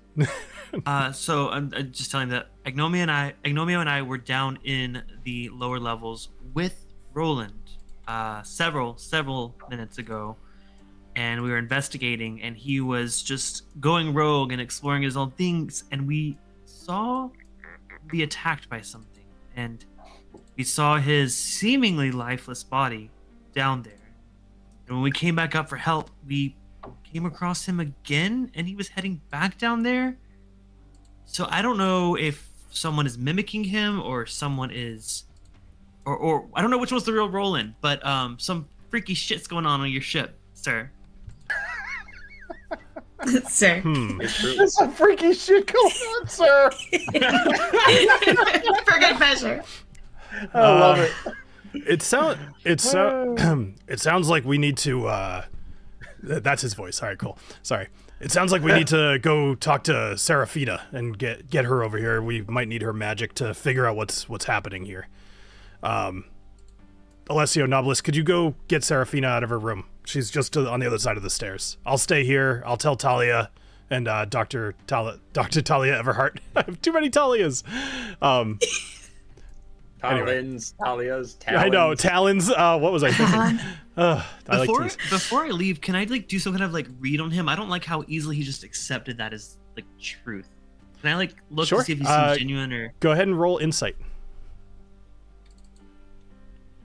So I'm just telling that Agnomeio and I were down in the lower levels with Roland several minutes ago. And we were investigating, and he was just going rogue and exploring his own things, and we saw be attacked by something, and we saw his seemingly lifeless body down there. And when we came back up for help, we came across him again, and he was heading back down there. So I don't know if someone is mimicking him, or someone is, or I don't know which one's the real Roland, but some freaky shit's going on your ship, sir. Sir. There's some freaky shit going on, sir. For good measure. I love it. It sounds like we need to. That's his voice. All right, cool. Sorry. It sounds like we need to go talk to Serafina and get her over here. We might need her magic to figure out what's happening here. Alessio, Knobolas, could you go get Serafina out of her room? She's just on the other side of the stairs. I'll stay here. I'll tell Talia and Dr. Talia Everhart. I have too many Talias. Talias, Talins. I know, Talons. What was I thinking? Before I leave, can I do some kind of read on him? I don't like how easily he just accepted that as truth. Can I look to see if he seems genuine or? Go ahead and roll insight.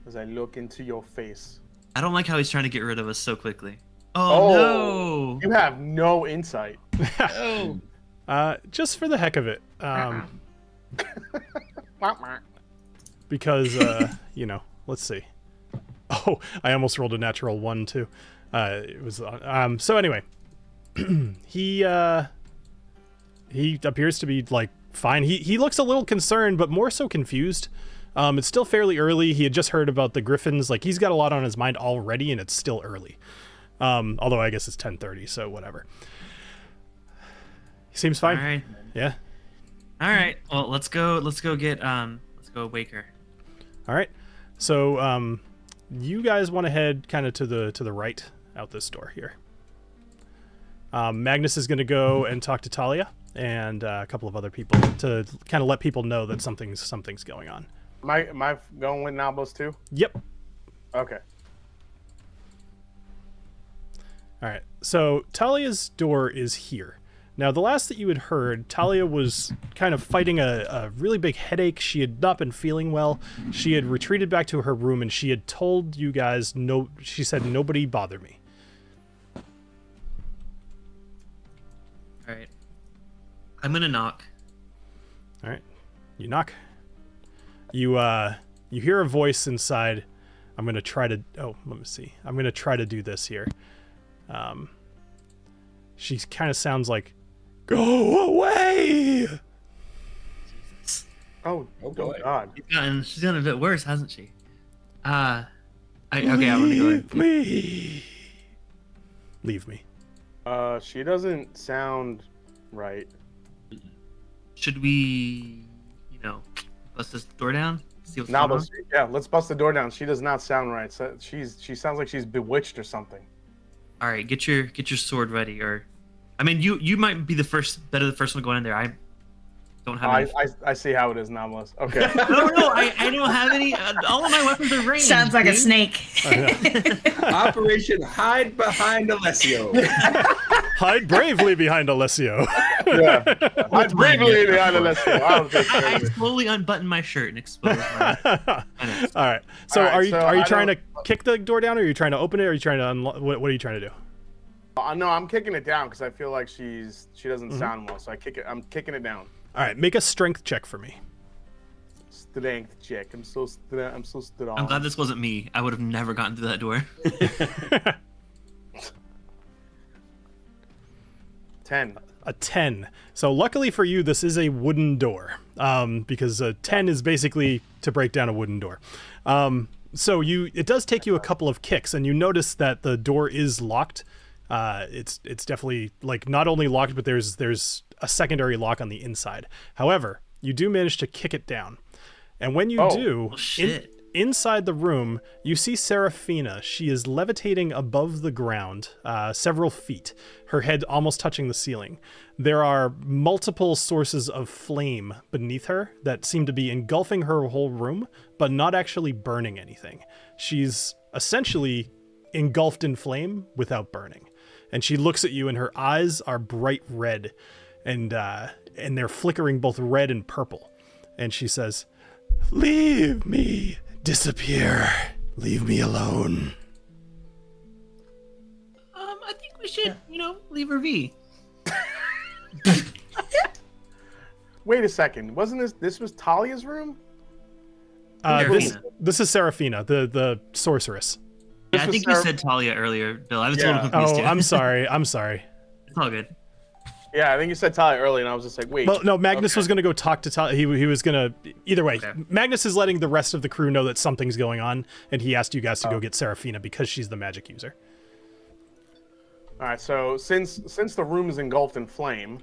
As I look into your face. I don't like how he's trying to get rid of us so quickly. Oh no! You have no insight. Oh. Just for the heck of it. Because let's see. Oh, I almost rolled a natural 1 too. It was so anyway. he appears to be fine. He looks a little concerned, but more so confused. It's still fairly early. He had just heard about the griffins. He's got a lot on his mind already, and it's still early. Although I guess it's 10:30, so whatever. He seems fine. All right. Yeah. All right. Well, let's go get let's go wake her. All right. So you guys want to head kind of to the right out this door here. Magnus is going to go and talk to Talia and a couple of other people to kind of let people know that something's going on. Am I going with Knobolas too? Yep. Okay. All right. So Talia's door is here. Now, the last that you had heard, Talia was kind of fighting a really big headache. She had not been feeling well. She had retreated back to her room, and she had told you guys, she said, nobody bother me. All right. I'm going to knock. All right. You knock. You hear a voice inside. I'm going to try to... Oh, let me see. I'm going to try to do this here. She kind of sounds like, "Go away!" Oh boy. God. She's gotten a bit worse, hasn't she? Okay, I want to go. Leave me. Leave me. She doesn't sound right. Should we, bust this door down? See what's going on? Yeah, let's bust the door down. She does not sound right. So she sounds like she's bewitched or something. All right, get your sword ready, or, I mean, you might be the first one going in there. I don't have. I see how it is, Knobolas. Okay. No, I don't have any. All of my weapons are ranged. Sounds like a snake. Operation Hide Behind Alessio. Hide bravely behind Alessio. Yeah. Hide bravely behind Alessio. I slowly unbutton my shirt and expose my. All right. So are you trying to kick the door down, or are you trying to open it, or are you trying to unlock? What are you trying to do? No, I'm kicking it down because I feel like she doesn't sound well, so I'm kicking it down. All right, make a strength check for me. Strength check. I'm so strong. I'm glad this wasn't me. I would have never gotten through that door. 10. A 10. So luckily for you, this is a wooden door, because a 10 is basically to break down a wooden door. So it does take you a couple of kicks, and you notice that the door is locked. It's definitely like not only locked, but there's a secondary lock on the inside. However, you do manage to kick it down, and when you do, inside the room, you see Seraphina. She is levitating above the ground, several feet, her head almost touching the ceiling. There are multiple sources of flame beneath her that seem to be engulfing her whole room, but not actually burning anything. She's essentially engulfed in flame without burning. And she looks at you, and her eyes are bright red, and they're flickering both red and purple. And she says, "Leave me. Disappear. Leave me alone." I think we should, leave her be. Wait a second. Wasn't this was Talia's room? This is Seraphina, the sorceress. Yeah, I think you said Talia earlier, Bill. I was a little confused. I'm sorry. It's all good. Yeah, I think you said Talia earlier, and I was just like, wait. Well, no, Magnus was going to go talk to Talia. He was going to... Either way, Magnus is letting the rest of the crew know that something's going on, and he asked you guys to go get Seraphina because she's the magic user. All right, so since the room is engulfed in flame,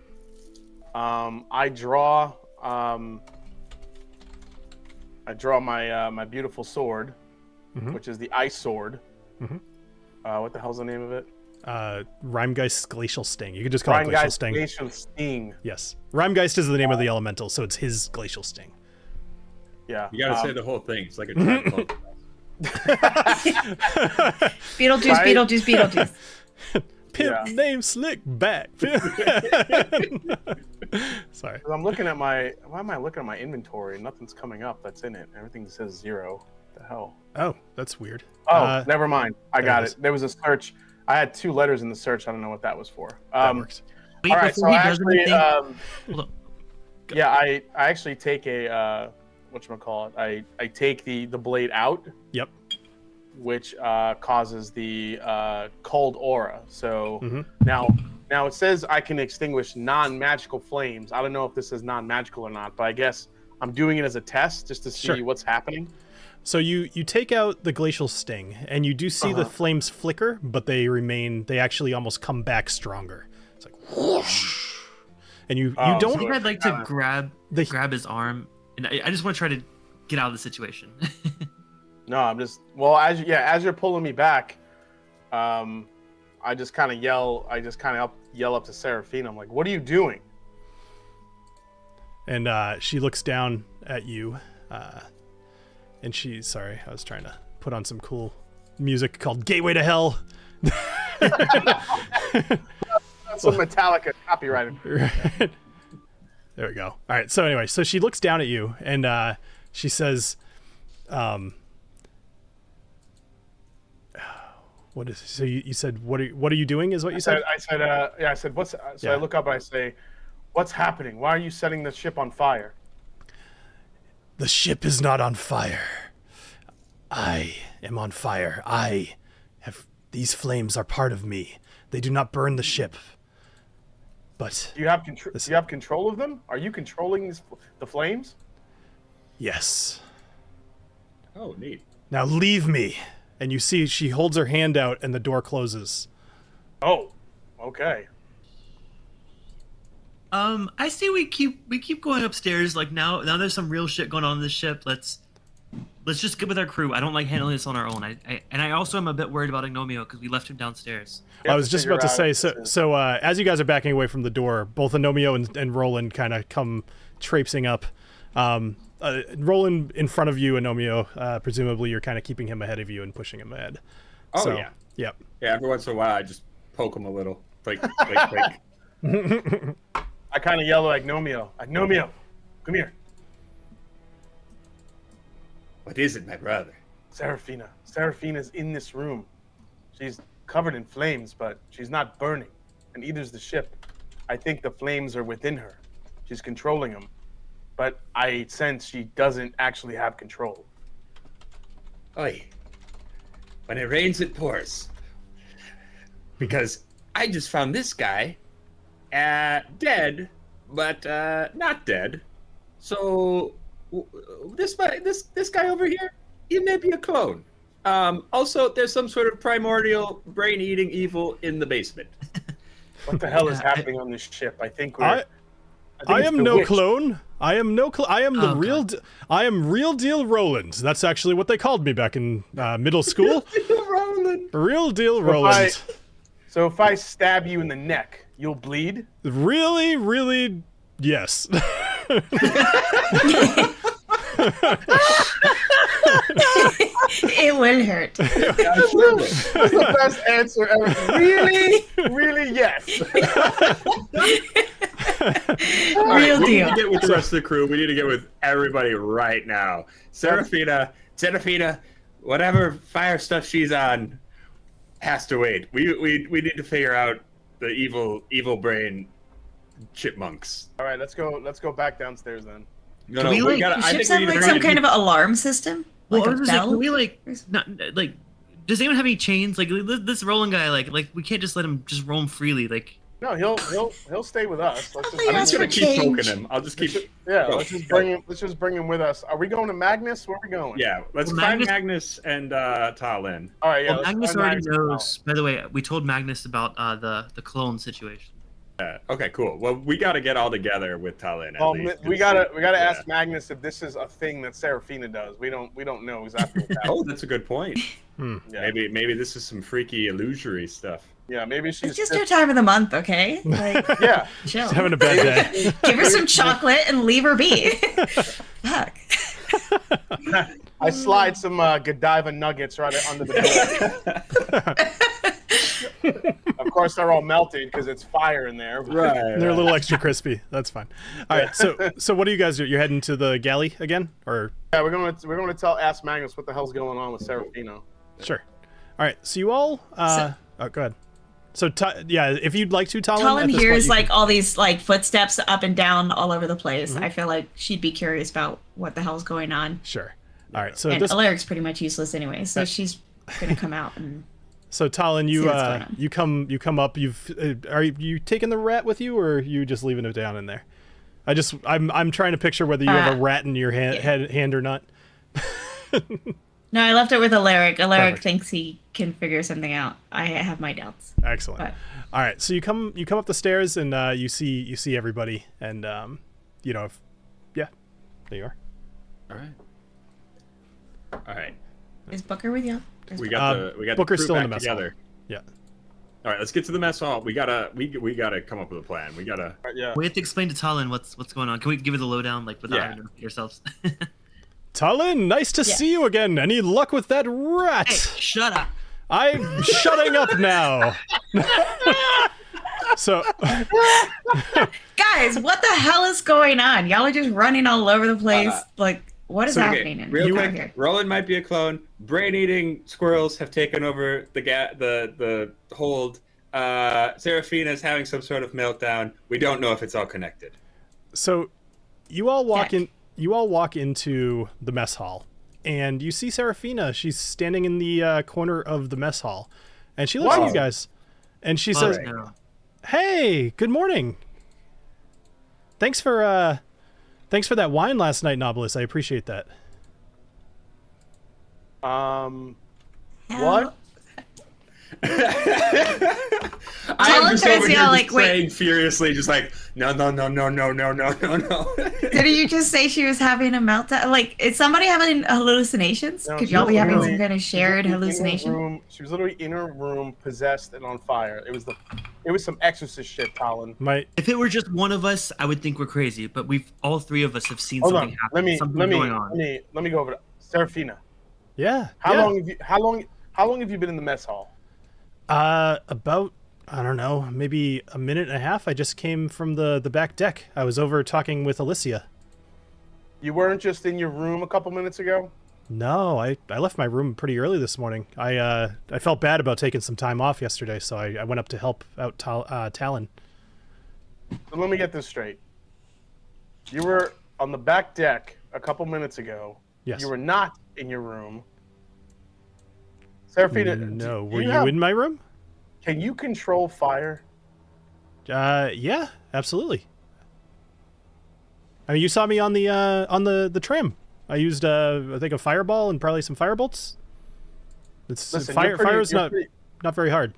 I draw my beautiful sword, which is the ice sword. What the hell's the name of it? Rhymegeist's Glacial Sting. You could just call it Glacial Sting. Glacial Sting. Yes. Rhymegeist is the name of the elemental, so it's his Glacial Sting. Yeah. You gotta say the whole thing. It's like a track called... Beetlejuice. Pimp name Slick Back. Sorry. I'm looking at why am I looking at my inventory? Nothing's coming up that's in it. Everything says 0. What the hell? Oh, that's weird. Oh, never mind. I got it. There was a search. I had 2 letters in the search. I don't know what that was for. That works. Wait, all right, so actually, Hold on. yeah, I actually take a whatchamacallit. I take the blade out. Yep. Which causes the cold aura. So now it says I can extinguish non-magical flames. I don't know if this is non-magical or not, but I guess I'm doing it as a test just to see what's happening. So you take out the Glacial Sting, and you do see the flames flicker, but they actually almost come back stronger. It's like whoosh. And you don't... I think I'd like to grab his arm, and I just want to try to get out of the situation. No, I'm just as you're pulling me back, I just kind of yell up to Seraphina. I'm like, "What are you doing?" And she looks down at you, and sorry, I was trying to put on some cool music called "Gateway to Hell." That's some Metallica copyrighted. Right. There we go. All right. So anyway, she looks down at you, and she says, "What is?" So you said, "What are you doing?" Is what you said? I said, "What's?" So I look up and I say, "What's happening? Why are you setting the ship on fire?" The ship is not on fire. I am on fire. These flames are part of me. They do not burn the ship. But do you have control of them? Are you controlling the flames? Yes. Oh, neat. Now leave me. And you see she holds her hand out and the door closes. Oh, okay. I say we keep going upstairs. Like now there's some real shit going on in this ship. Let's just get with our crew. I don't like handling this on our own. I also am a bit worried about Agnomeio because we left him downstairs. I was just about to say, so as you guys are backing away from the door, both Agnomeio and Roland kind of come traipsing up. Roland in front of you, Agnomeio, presumably you're kind of keeping him ahead of you and pushing him ahead. Oh, so, yeah. Yep. Yeah, every once in a while, I just poke him a little. Like. I kind of yell at Agnomeio. Agnomeio, come here. What is it, my brother? Seraphina. Seraphina's in this room. She's covered in flames, but she's not burning. And either's the ship. I think the flames are within her. She's controlling them. But I sense she doesn't actually have control. Oi. When it rains, it pours. Because I just found this guy dead, but not dead. So this guy over here, he may be a clone. Also, there's some sort of primordial brain-eating evil in the basement. What the hell is happening on this ship? I think we're... I am no clone. I am the real. I am real deal Roland. That's actually what they called me back in middle school. Roland. Real deal Roland. So if I stab you in the neck, you'll bleed? Really, really, yes. It will hurt. That's the best answer ever. Really? Really, yes. Real We need deal. to get with the rest of the crew. We need to get with everybody right now. Seraphina, whatever fire stuff she's on has to wait. We need to figure out the evil brain chipmunks. All right, let's go back downstairs then. No, we, we like, gotta. I Ships think we have need like to some kind of alarm system, like Well, a bell. can we not does anyone have any chains? Like this Roland guy, like we can't just let him just roam freely. Like No, he'll stay with us. Let's just, Oh, I'm yeah, just gonna for keep change. poking him. I'll just keep. let's just bring him with us. Are we going to Magnus? Where are we going? Yeah, let's Well, find Magnus- Magnus and TaLin. All right, yeah. well, let's Magnus find already Magnus. knows. By the way, we told Magnus about the clone situation. Okay, cool. Well, we got to get all together with TaLin. Well, at least, we 'cause, gotta ask Magnus if this is a thing that Seraphina does. We don't know exactly. What that Oh, that's a good point. Yeah. Maybe this is some freaky illusory stuff. Yeah, maybe she's It's just her time of the month, okay? Like, Yeah, chill. She's having a bad day. Give her some chocolate and leave her be. Fuck. I slide some Godiva nuggets right under the door. Of course, they're all melted because it's fire in there. Right. They're a little extra crispy. That's fine. All right. So what do you guys do? You're heading to the galley again, or? Yeah, we're going to ask Magnus what the hell's going on with Seraphina. Sure. All right. So you all. Oh, go ahead. So if you'd like to, TaLin. TaLin at this hears point, you like all these like footsteps up and down all over the place. I feel like she'd be curious about what the hell's going on. Sure. All right. So And Alaric's pretty much useless anyway, so she's gonna come out and. So TaLin, See what's going on. you come up. Are you taking the rat with you, or are you just leaving it down in there? I'm trying to picture whether you have a rat in your hand or not. No, I left it with Alaric. Alaric Perfect. thinks he can figure something out. I have my doubts. Excellent. But- All right. So you come up the stairs and you see everybody and there you are. All right. Is Booker with you? We got the Booker's crew still in back the mess hall. together. Yeah. All right, let's get to the mess hall. We gotta come up with a plan. We gotta. Yeah. We have to explain to TaLin what's going on. Can we give it the lowdown, like without Yeah. having to repeat ourselves? TaLin, nice to see you again. Any luck with that rat? Hey, shut up. I'm shutting up now. So Guys, what the hell is going on? Y'all are just running all over the place. Like, what is happening? in Real out quick, here? Roland might be a clone. Brain-eating squirrels have taken over the hold. Seraphina's having some sort of meltdown. We don't know if it's all connected. So you all walk Heck. in. You all walk into the mess hall, and you see Seraphina. She's standing in the corner of the mess hall, and she looks at you guys, and she says, No. "Hey, good morning. Thanks for that wine last night, Knobolas. I appreciate that." What? I'm just over here like, praying furiously, just like, no. Did you just say she was having a meltdown? Like, is somebody having hallucinations? No, Could y'all be having literally- some kind of shared in her hallucination? room. She was literally in her room, possessed and on fire. It was some exorcist shit, TaLin. If it were just one of us, I would think we're crazy. But all three of us have seen Hold something on. happen. Something going on. Let me go over to Serafina. Yeah. How long have you been in the mess hall? About, I don't know, maybe a minute and a half. I just came from the back deck. I was over talking with Alicia. You weren't just in your room a couple minutes ago? No, I left my room pretty early this morning. I felt bad about taking some time off yesterday, so I went up to help out TaLin. So let me get this straight. You were on the back deck a couple minutes ago. Yes. You were not in your room. Serafina, no. Were you in my room? Can you control fire? Yeah, absolutely. I mean, you saw me on the tram. I used I think a fireball and probably some firebolts. Listen, fire's not very hard.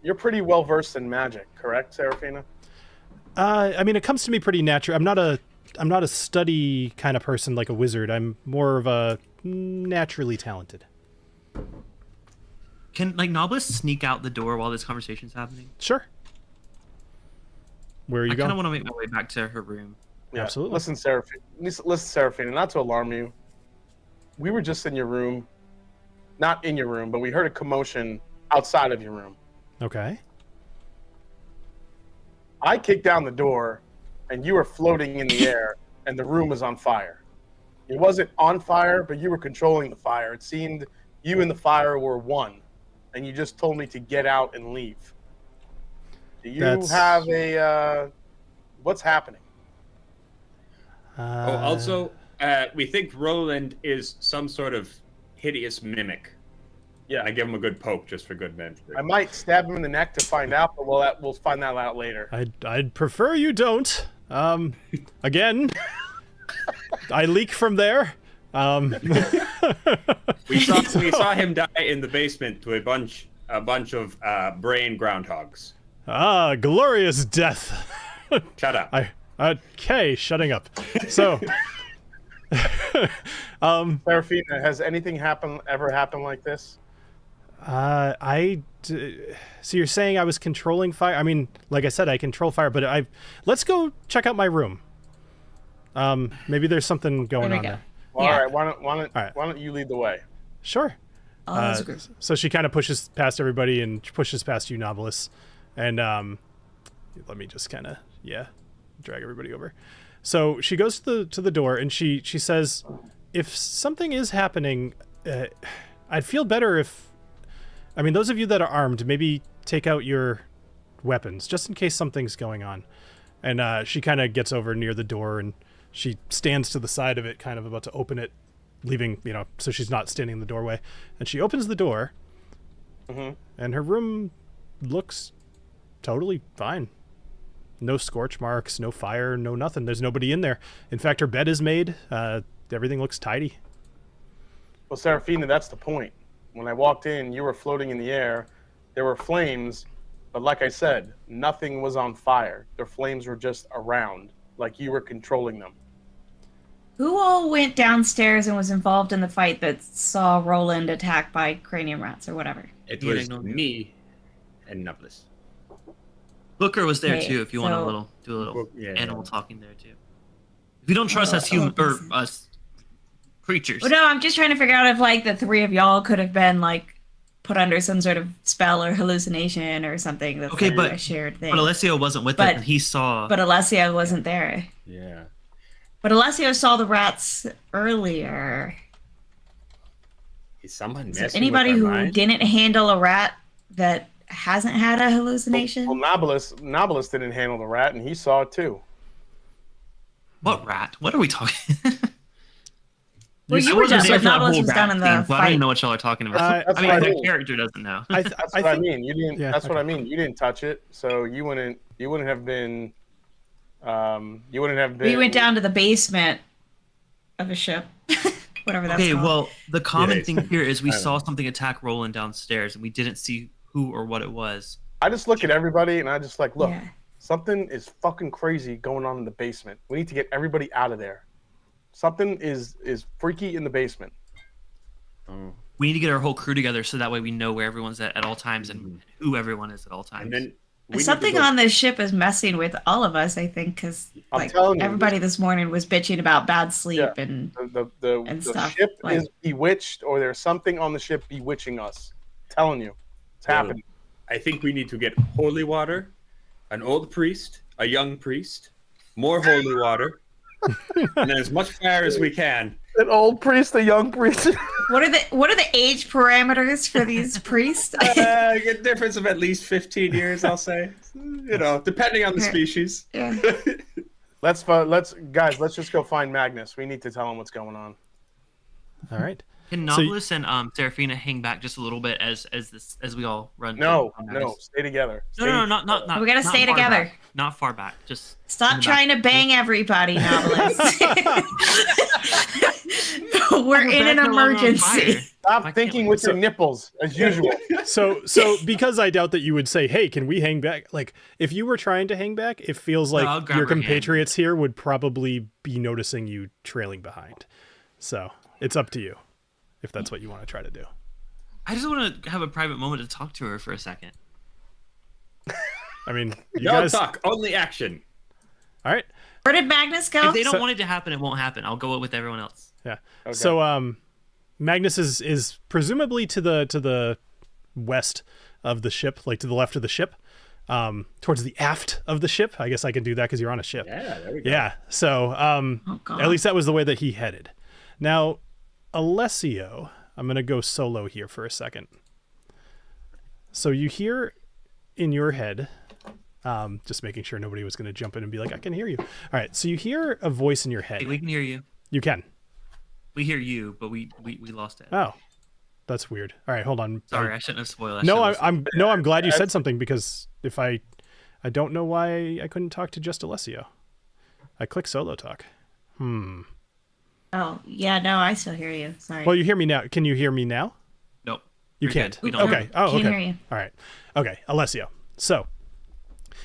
You're pretty well versed in magic, correct, Serafina? I mean, it comes to me pretty natural. I'm not a study kind of person like a wizard. I'm more of a naturally talented. Can Knobolas sneak out the door while this conversation's happening? Sure. Where are you I going? kind of want to make my way back to her room. Yeah. Absolutely. Listen, Serafina, not to alarm you. We were just in your room. Not in your room, but we heard a commotion outside of your room. Okay. I kicked down the door, and you were floating in the air, and the room was on fire. It wasn't on fire, but you were controlling the fire. It seemed you and the fire were one, and you just told me to get out and leave. Do you have a... what's happening? Also, we think Roland is some sort of hideous mimic. Yeah. I give him a good poke just for good measure. I might stab him in the neck to find out, but we'll find that out later. I'd prefer you don't. Again, I leak from there. We saw him die in the basement to a bunch of brain groundhogs. Ah, glorious death. Shut up. Okay, shutting up. So, Serafina, has anything ever happened like this? So you're saying I was controlling fire? I mean, like I said, I control fire, but let's go check out my room. Maybe there's something going on there. Well, yeah. All right, why don't you lead the way? Sure. So she kind of pushes past everybody and pushes past you, Knobolas. And let me just kind of, drag everybody over. So she goes to the door and she says, if something is happening, I'd feel better if, I mean, those of you that are armed, maybe take out your weapons just in case something's going on. And she kind of gets over near the door and she stands to the side of it, kind of about to open it, leaving, so she's not standing in the doorway. And she opens the door, and her room looks totally fine. No scorch marks, no fire, no nothing. There's nobody in there. In fact, her bed is made. Everything looks tidy. Well, Serafina, that's the point. When I walked in, you were floating in the air. There were flames, but like I said, nothing was on fire. The flames were just around, like you were controlling them. Who all went downstairs and was involved in the fight that saw Roland attacked by cranium rats or whatever? It was me and Knobolas. Booker was there too. If you want to do a little animal talking there too. If you don't trust us human or us creatures. Well, no, I'm just trying to figure out if the three of y'all could have been put under some sort of spell or hallucination or something. That's a shared thing. But Alessio wasn't with it, and he saw. But Alessio wasn't there. Yeah. But Alessio saw the rats earlier. Is someone Is there anybody who didn't handle a rat that hasn't had a hallucination? Well, Knobolas didn't handle the rat, and he saw it too. What rat? What are we talking? Well, you were just Knobolas was down in the fight. I don't even know what y'all are talking about. I mean, the character doesn't know. That's what I mean. You didn't. Yeah, that's what I mean. You didn't touch it, so you wouldn't have been. You wouldn't have been. We went down to the basement of a ship. whatever that's Okay, called. well, the common it's- thing here is we I don't saw know. something attack Roland downstairs, and we didn't see who or what it was. I just look at everybody and I just like, look, Yeah. something is fucking crazy going on in the basement. We need to get everybody out of there. Something is freaky in the basement. We need to get our whole crew together so that way we know where everyone's at all times and who everyone is at all times. And then we need to Something go- on this ship is messing with all of us, I think, because I'm like telling you. everybody this morning was bitching about bad sleep Yeah. and The And the stuff, ship like- is bewitched, or there's something on the ship bewitching us. I'm telling you, it's happening. I think we need to get holy water, an old priest, a young priest, more holy water, and then as much fire as we can. An old priest, a young priest. what are the age parameters for these priests? A difference of at least 15 years, I'll say. You know, depending on the species. Yeah. let's just go find Magnus. We need to tell him what's going on. All right. Can So- Knobolas and Serafina hang back just a little bit as we all run? No, on no, stay together. No, not. We gotta not stay far together. back. Not far back. Just in Stop the trying back. to bang everybody, Knobolas. We're in an Back no longer on emergency. fire. Stop can't thinking we- with your nipples as usual. So because I doubt that you would say, "Hey, can we hang back?" Like if you were trying to hang back, it feels I'll like grab your her hand. compatriots here would probably be noticing you trailing behind. So it's up to you if that's what you want to try to do. I just want to have a private moment to talk to her for a second. I mean, you No guys. talk, only action. All right. Where did Magnus go? If they don't So- want it to happen, it won't happen. I'll go with everyone else. Yeah. Okay. So Magnus is presumably to the west of the ship, like to the left of the ship, towards the aft of the ship. I guess I can do that because you're on a ship. Yeah, there we go. Yeah. So Oh, God. at least that was the way that he headed. Now, Alessio, I'm gonna go solo here for a second. So you hear in your head, just making sure nobody was gonna jump in and be like, "I can hear you." All right. So you hear a voice in your head. Hey, we can hear you. You can. We hear you, but we lost it. Oh, that's weird. All right, hold on. Sorry, I shouldn't have spoiled. No, I'm glad you said something because if I don't know why I couldn't talk to just Alessio. I click solo talk. Oh, yeah, no, I still hear you. Sorry. Well, you hear me now. Can you hear me now? Nope. You You're can't. good. We don't. Okay. Oh, Can't okay. hear you. All right. Okay, Alessio. So,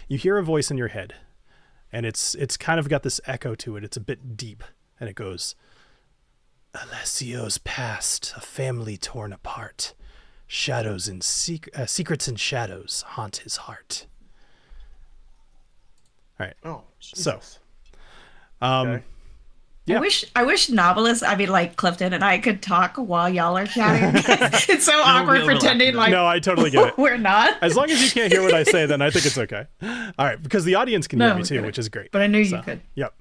you hear a voice in your head, and it's kind of got this echo to it. It's a bit deep, and it goes, "Alessio's past, a family torn apart. Shadows and secrets and shadows haunt his heart." All right. Oh, Jesus. So, Okay. yeah. I wish Knobolas, I mean, like Clifton and I could talk while y'all are chatting. It's so awkward we'll relax. pretending like No, I totally get it. we're not. As long as you can't hear what I say, then I think it's okay. All right, because the audience can hear No, me too, okay. which is great. But I knew So, you could. Yep.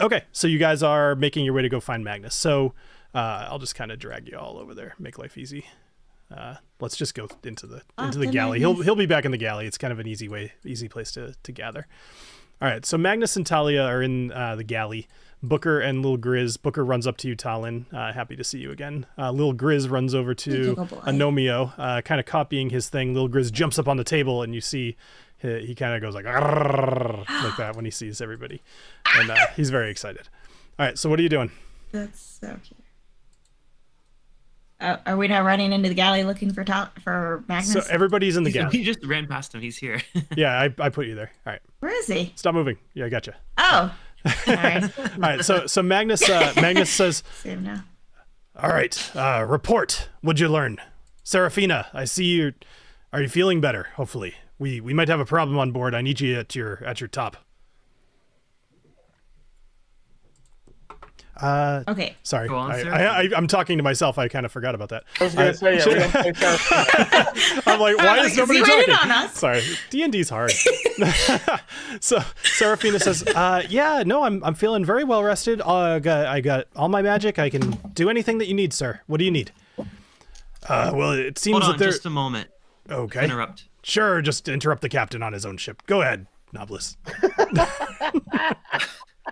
Okay, so you guys are making your way to go find Magnus. So I'll just kind of drag you all over there, make life easy. Let's just go into the galley. He'll be back in the galley. It's kind of an easy place to gather. All right, so Magnus and Talia are in the galley. Booker and Lil Grizz. Booker runs up to you, TaLin. Happy to see you again. Lil Grizz runs over to Little boy. Agnomeio, kind of copying his thing. Lil Grizz jumps up on the table, and you see he kind of goes like that when he sees everybody, and he's very excited. All right, so what are you doing? That's so cute. Are we now running into the galley looking for Magnus? So everybody's in the We galley. just ran past him. He's here. Yeah, I put you there. All right, Where is he? stop moving. Yeah, I gotcha. Oh, all right. All right, so Magnus says, See him now. "All right, report. What'd you learn, Serafina? I see you. Are you feeling better? Hopefully, we might have a problem on board. I need you at your top." Okay. Sorry, Go on, I'm talking to myself. I kind of forgot about that. I was gonna say, yeah, we don't play Sarah. I'm like, why is Is nobody he waiting talking? on us? Sorry, D&D's hard. So Serafina says, "Yeah, no, I'm feeling very well rested. I got all my magic. I can do anything that you need, sir. What do you need?" Well, it seems Hold that on, there. just a moment. Okay. Interrupt. Sure, just interrupt the captain on his own ship. Go ahead, Knobolas.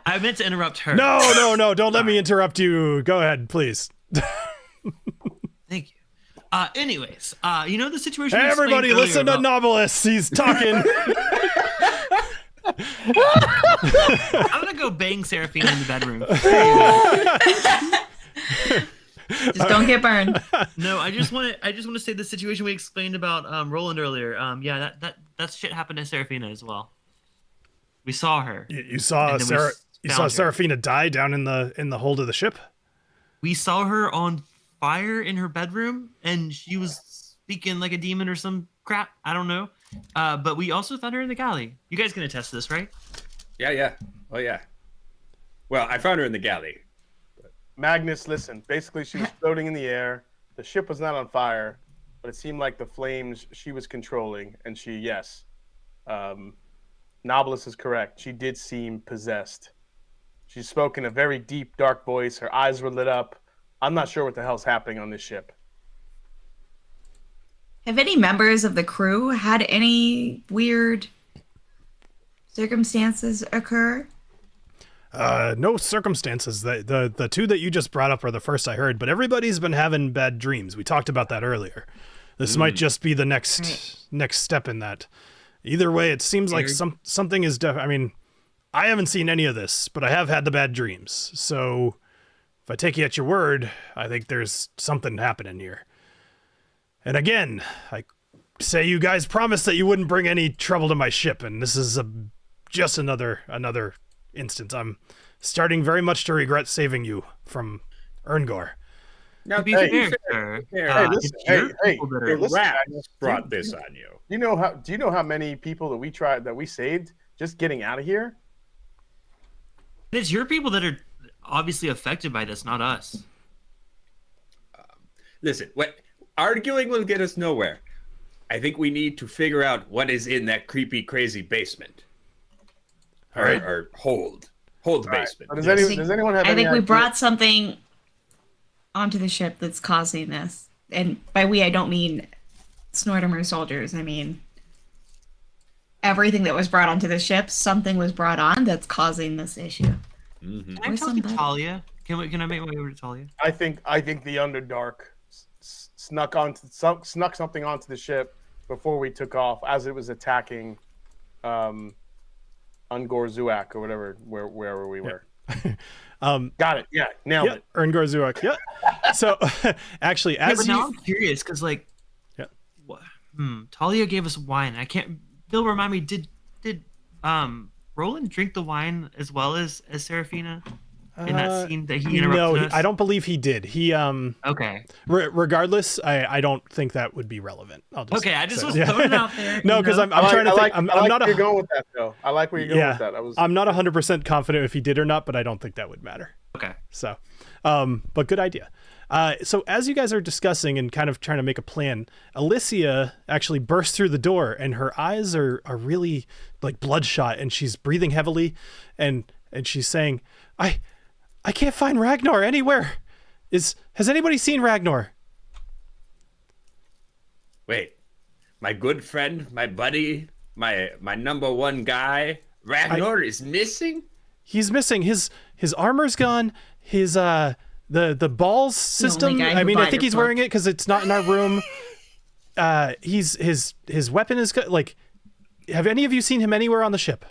I meant to interrupt her. No, don't let me interrupt you. Go ahead, please. Thank you. Anyways, you know the situation. Hey, we explained everybody, earlier listen to about- Knobolas. He's talking. I'm gonna go bang Serafina in the bedroom. Just don't get burned. No, I just want to say the situation we explained about Roland earlier. Yeah, that shit happened to Seraphina as well. We saw her. You saw Seraphina die down in the hold of the ship? We saw her on fire in her bedroom, and she was speaking like a demon or some crap. I don't know. But we also found her in the galley. You guys can attest to this, right? Yeah. Oh, yeah. Well, I found her in the galley. Magnus, listen. Basically, she was floating in the air. The ship was not on fire, but it seemed like the flames she was controlling. And Knobolas is correct. She did seem possessed. She spoke in a very deep, dark voice. Her eyes were lit up. I'm not sure what the hell's happening on this ship. Have any members of the crew had any weird circumstances occur? No circumstances. The two that you just brought up are the first I heard, but everybody's been having bad dreams. We talked about that earlier. This might just be the next step in that. Either way, it seems like something is I mean, I haven't seen any of this, but I have had the bad dreams. So if I take you at your word, I think there's something happening here. And again, I say you guys promised that you wouldn't bring any trouble to my ship, and this is just another instance. I'm starting very much to regret saving you from Erngor. Now, to be fair, Rats brought this on you. Do you know how many people that we saved just getting out of here? It's your people that are obviously affected by this, not us. Listen, arguing will get us nowhere. I think we need to figure out what is in that creepy, crazy basement. All right. Or hold the basement. Does anyone have? I think we brought something onto the ship that's causing this, and by we I don't mean Snortimer soldiers. I mean everything that was brought onto the ship. Something was brought on that's causing this issue. Mm-hmm. Can I talk to Talia? Can I make my way over to Talia? I think the Underdark snuck something onto the ship before we took off as it was attacking Ungor Zuak or whatever, wherever we were. Got it. Yeah, nailed it. Ungor Zuak. Yeah. So actually, now I'm curious because Talia gave us wine. I can't. Bill, remind me. Did Roland drink the wine as well as Seraphina in that scene that he interrupted us? I don't believe he did. He okay. Regardless, I don't think that would be relevant. I just was throwing it out there. No, because I'm trying to think. I'm not. Where you're going with that, though. I like where you're going with that. I'm not 100% confident if he did or not, but I don't think that would matter. Okay. So, but good idea. So as you guys are discussing and kind of trying to make a plan, Alicia actually bursts through the door, and her eyes are really like bloodshot, and she's breathing heavily, and she's saying, I can't find Ragnar anywhere. Has anybody seen Ragnar? Wait, my good friend, my buddy, my number one guy, Ragnar is missing? He's missing. His armor's gone. His the balls system. I mean, I think he's wearing it because it's not in our room. His weapon is like. Have any of you seen him anywhere on the ship?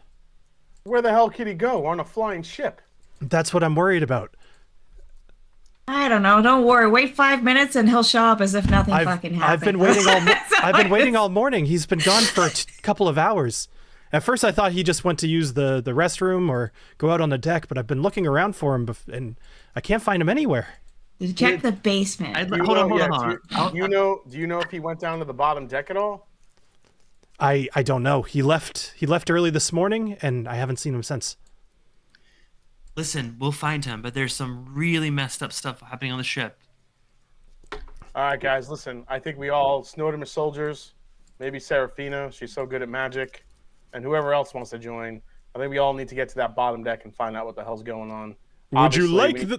Where the hell could he go on a flying ship? That's what I'm worried about. I don't know. Don't worry. Wait 5 minutes and he'll show up as if nothing fucking happened. I've been waiting all morning. He's been gone for a couple of hours. At first, I thought he just went to use the restroom or go out on the deck, but I've been looking around for him, and I can't find him anywhere. Check the basement. Hold on. Do you know if he went down to the bottom deck at all? I don't know. He left early this morning, and I haven't seen him since. Listen, we'll find him, but there's some really messed up stuff happening on the ship. All right, guys, listen. I think we all Snortimer soldiers, maybe Seraphina. She's so good at magic. And whoever else wants to join. I think we all need to get to that bottom deck and find out what the hell's going on. Would you like the...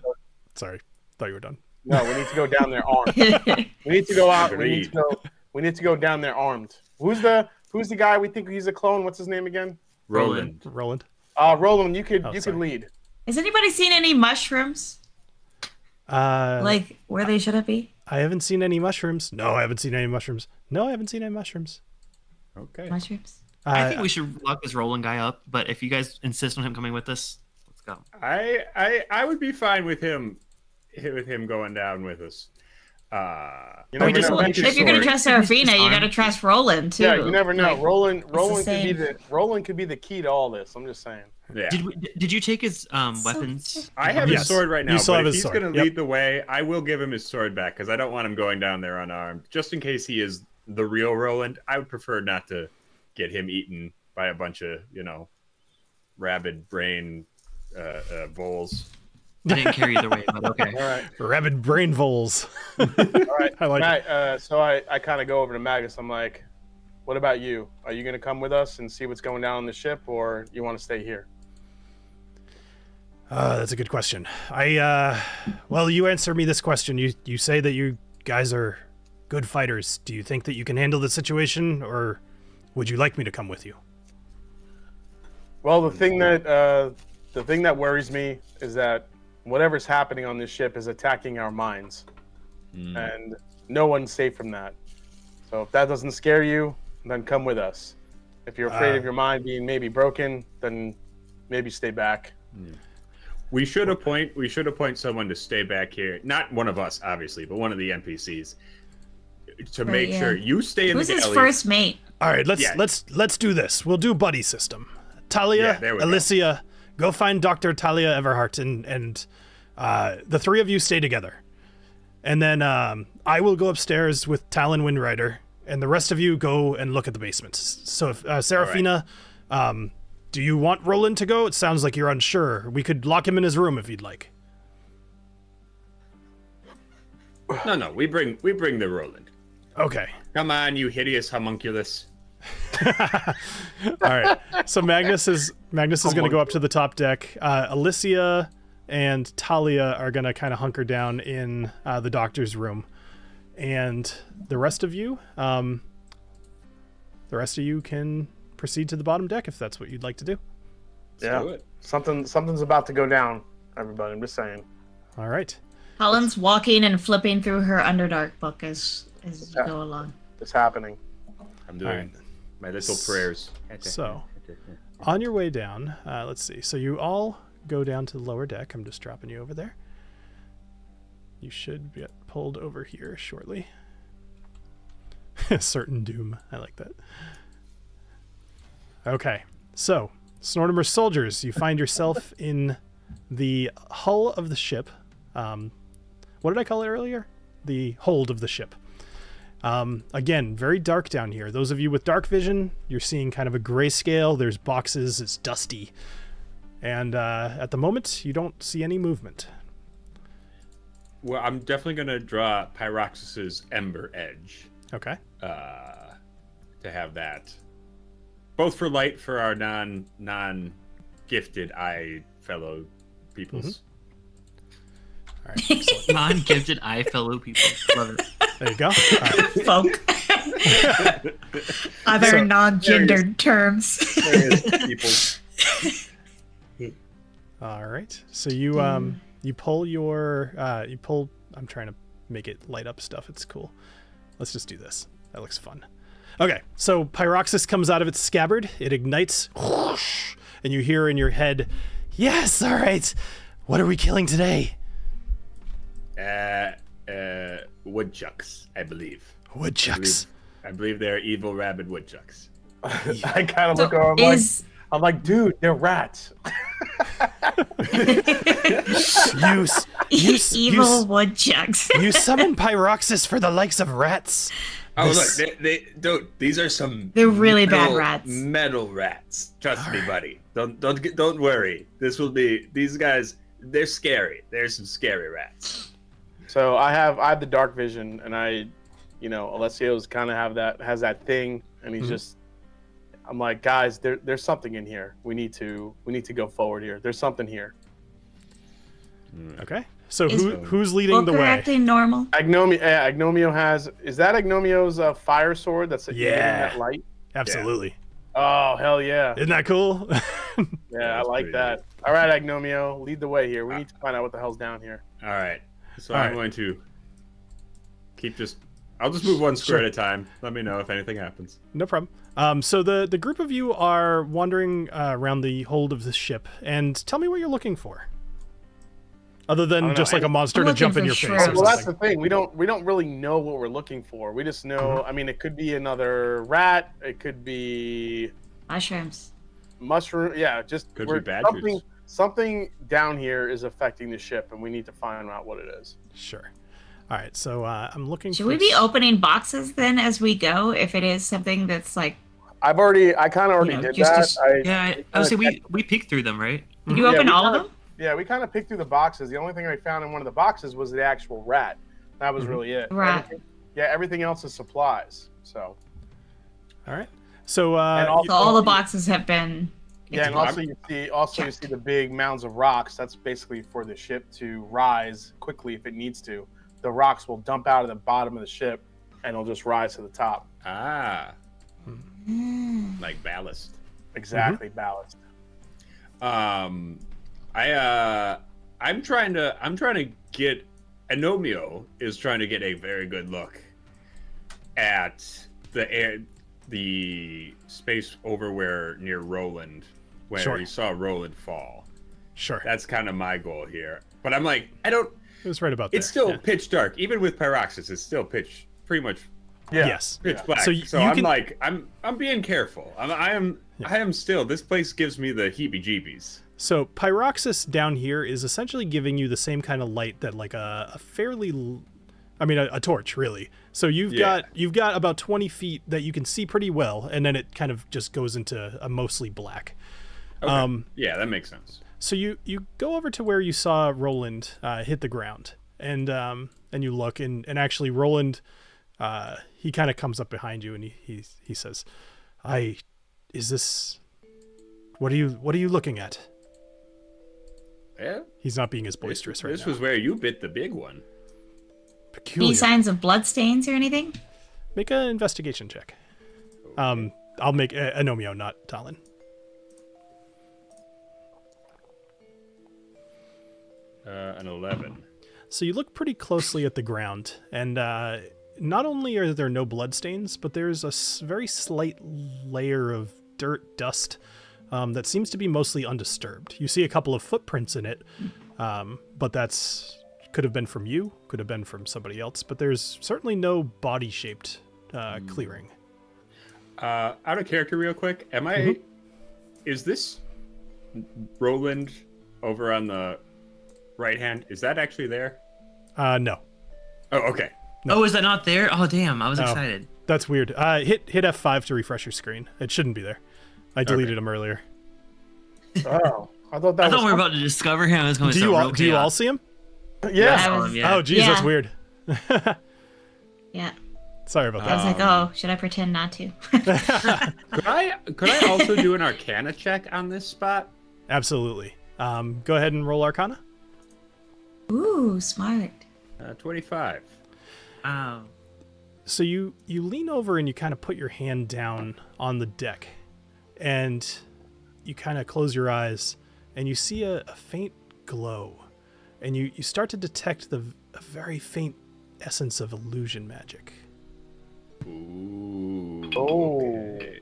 Sorry, thought you were done. No, we need to go down there armed. We need to go out. We need to go down there armed. Who's the guy we think he's a clone? What's his name again? Roland. Roland, you could lead. Has anybody seen any mushrooms? Like where they shouldn't be? I haven't seen any mushrooms. No, I haven't seen any mushrooms. Okay. Mushrooms. I think we should lock this Roland guy up, but if you guys insist on him coming with us, let's go. I would be fine with him with him going down with us. You never know. If you're gonna trust Serafina, you gotta trust Roland too. Yeah, you never know. Like, Roland could be the key to all this. I'm just saying. Yeah. Did you take his weapons? I have his sword right now, but if he's going to lead the way, I will give him his sword back because I don't want him going down there unarmed. Just in case he is the real Roland, I would prefer not to get him eaten by a bunch of, rabid brain voles. I didn't care either way, but okay. All right. Rabid brain voles. All right. I like it. So I kind of go over to Magus. I'm like, what about you? Are you going to come with us and see what's going down on the ship, or you want to stay here? That's a good question. Well, you answer me this question. You say that you guys are good fighters. Do you think that you can handle the situation, or would you like me to come with you? Well, the thing that worries me is that whatever's happening on this ship is attacking our minds, and no one's safe from that. So if that doesn't scare you, then come with us. If you're afraid of your mind being maybe broken, then maybe stay back. We should appoint someone to stay back here. Not one of us, obviously, but one of the NPCs to make sure you stay in the galley. Who's his first mate? All right, let's do this. We'll do buddy system. Talia, Alicia, go find Dr. Talia Everhart, and the three of you stay together. And then I will go upstairs with TaLin Windrider, and the rest of you go and look at the basements. So if Serafina, do you want Roland to go? It sounds like you're unsure. We could lock him in his room if you'd like. No, we bring the Roland. Okay. Come on, you hideous homunculus. All right. So Magnus is going to go up to the top deck. Alicia and Talia are going to kind of hunker down in the doctor's room, and the rest of you can proceed to the bottom deck if that's what you'd like to do. Let's do it. Something's about to go down, everybody. I'm just saying. All right. Colin's walking and flipping through her Underdark book as you go along. It's happening. I'm doing my little prayers. So, on your way down, let's see. So you all go down to the lower deck. I'm just dropping you over there. You should get pulled over here shortly. Certain doom. I like that. Okay. So, Snortimer soldiers, you find yourself in the hull of the ship. What did I call it earlier? The hold of the ship. Again, very dark down here. Those of you with dark vision, you're seeing kind of a grayscale. There's boxes. It's dusty. And at the moment, you don't see any movement. Well, I'm definitely going to draw Pyroxis's Ember Edge. Okay. To have that. Both for light for our non-gifted eye fellow peoples. All right. So, non-gifted eye fellow people. Love it. there you go. All right. Folk. Other non-gendered terms. All right. So you pull your I'm trying to make it light up stuff. It's cool. Let's just do this. That looks fun. Okay. So Pyroxis comes out of its scabbard. It ignites, whoosh, and you hear in your head, "Yes, all right. What are we killing today?" Woodchucks, I believe. Woodchucks. I believe they're evil rabid woodchucks. I kind of look over. I'm like, dude, they're rats. Evil woodchucks. You summon Pyroxis for the likes of rats. Oh, look, they don't. These are some. They're really bad rats. Metal rats. Trust me, buddy. Don't worry. This will be. These guys. They're scary. They're some scary rats. So I have the dark vision, and Alessio's kind of has that thing, and he's just. I'm like, guys, there's something in here. We need to go forward here. There's something here. Okay. So who's leading the way? Acting normal. Agnomeio has. Is that Agnomeio's fire sword that's emitting that light? Absolutely. Yeah. Oh, hell yeah. Isn't that cool? Yeah, I like that. All right, Agnomeio, lead the way here. We need to find out what the hell's down here. All right. So I'm going to I'll just move one square at a time. Let me know if anything happens. No problem. So the group of you are wandering around the hold of the ship, and tell me what you're looking for. other than just like a monster to jump in your face. shrooms. Or Well, that's something. the thing. We don't really know what we're looking for. We just know. I mean, it could be another rat. It could be Mushrooms. mushroom. Yeah, just Could be badgers. Something down here is affecting the ship, and we need to find out what it is. Sure. All right, so I'm looking. Should we be opening boxes then as we go if it is something that's like? I kind of already did that. Yeah, I would say we peeked through them, right? Did you open all of them? Yeah, we kind of picked through the boxes. The only thing I found in one of the boxes was the actual rat. That was really it. Rat. Everything else is supplies. So. All right. So So all the boxes have been. Yeah, and also you see the big mounds of rocks. That's basically for the ship to rise quickly if it needs to. The rocks will dump out of the bottom of the ship, and it'll just rise to the top. Ah. Like ballast. Exactly, ballast. I'm trying to get Agnomeio is trying to get a very good look at the space over where near Roland, where he saw Roland fall. Sure. That's kind of my goal here. But I'm like, it was right about there. It's still pitch dark. Even with pyroxis, it's still pretty much yes. pitch black. So I'm being careful. I am still, this place gives me the heebie-jeebies. So pyroxis down here is essentially giving you the same kind of light that like a torch really. So you've got about 20 feet that you can see pretty well, and then it kind of just goes into a mostly black. Okay. Yeah, that makes sense. So you go over to where you saw Roland hit the ground, and you look, and actually Roland, he kind of comes up behind you, and he says, what are you looking at? Yeah. He's not being as boisterous right now. This was where you bit the big one. Peculiar. Any signs of blood stains or anything? Make an investigation check. Okay. I'll make Agnomeio, not TaLin. An 11. So you look pretty closely at the ground, and not only are there no blood stains, but there's a very slight layer of dirt, dust, that seems to be mostly undisturbed. You see a couple of footprints in it, but that's could have been from you, could have been from somebody else, but there's certainly no body-shaped clearing. Out of character real quick, is this Roland over on the right hand? Is that actually there? No. Oh, okay. No. Oh, is that not there? Oh, damn. I was excited. That's weird. Hit F5 to refresh your screen. It shouldn't be there. I deleted him earlier. Oh, I thought we were about to discover him. I was going to do you all see him? Yeah. Oh, geez, that's weird. Yeah. Sorry about that. I was like, oh, should I pretend not to? Could I also do an Arcana check on this spot? Absolutely. Go ahead and roll Arcana. Ooh, smart. 25. Wow. So you lean over and you kind of put your hand down on the deck, and you kind of close your eyes, and you see a faint glow, and you start to detect a very faint essence of illusion magic. Ooh. Oh. Okay.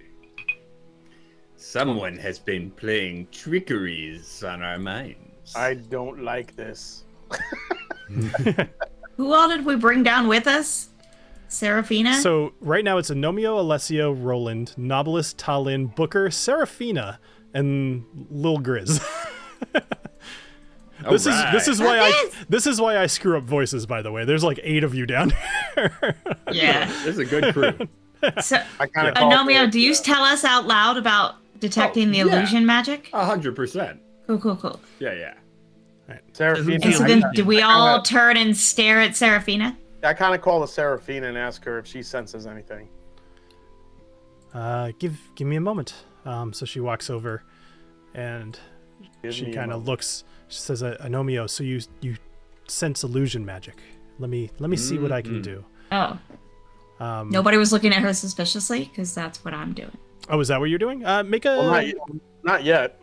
Someone has been playing trickeries on our minds. I don't like this. Who all did we bring down with us? Seraphina? So right now it's Agnomeio, Alessio, Roland, Knobolas, TaLin, Booker, Seraphina, and Lil Grizz. This is why I screw up voices, by the way. There's like 8 of you down here. Yeah. This is a good crew. So, Agnomeio, do you tell us out loud about detecting the illusion magic? 100%. Cool. Yeah. Right. Seraphina. And so then do we all turn and stare at Seraphina? I kind of call the Seraphina and ask her if she senses anything. Give me a moment. So she walks over, and she kind of looks. She says, "Agnomeio, so you sense illusion magic? Let me see what I can do." Oh. Nobody was looking at her suspiciously, because that's what I'm doing. Oh, is that what you're doing? Make a. Well, not yet.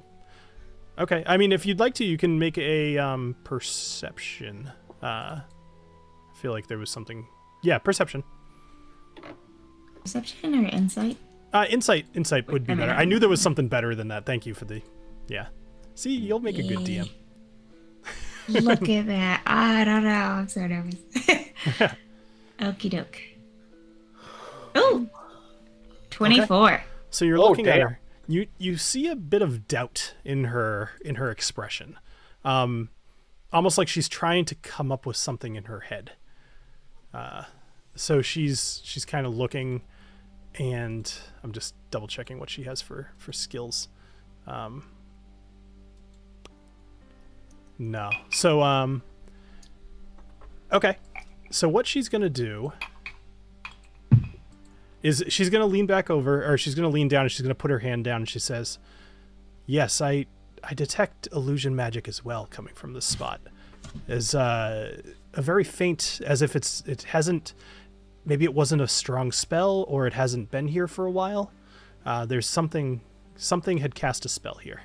Okay. I mean, if you'd like to, you can make a perception. I feel like there was something. Yeah, perception. Perception or insight? Insight would be better. I knew there was something better than that. Thank you for the. Yeah. See, you'll make a good DM. Look at that. I don't know. I'm so nervous. Okie doke. Oh, 24. Okay. So you're looking at her. You see a bit of doubt in her expression, almost like she's trying to come up with something in her head. So she's kind of looking, and I'm just double checking what she has for skills. No. So okay. So what she's gonna do is she's going to lean back over, or she's going to lean down, and she's going to put her hand down, and she says, yes, I detect illusion magic as well coming from this spot. As a very faint, as if it hasn't, maybe it wasn't a strong spell, or it hasn't been here for a while. There's something had cast a spell here.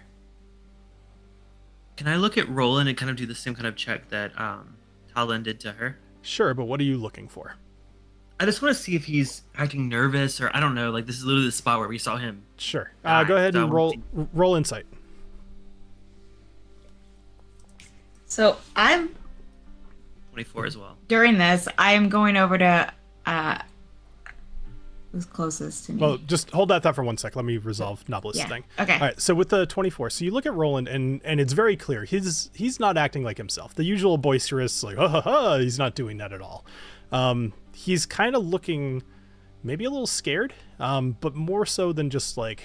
Can I look at Roland and kind of do the same kind of check that TaLin did to her? Sure, but what are you looking for? I just want to see if he's acting nervous, or I don't know. Like, this is literally the spot where we saw him. Sure. Go ahead and roll insight. So I'm 24 as well. During this, I'm going over to who's closest to me. Well, just hold that thought for 1 sec. Let me resolve Knobolas' thing. Okay. All right. So with the 24, so you look at Roland, and it's very clear he's not acting like himself. The usual boisterous, like he's not doing that at all. He's kind of looking maybe a little scared, but more so than just like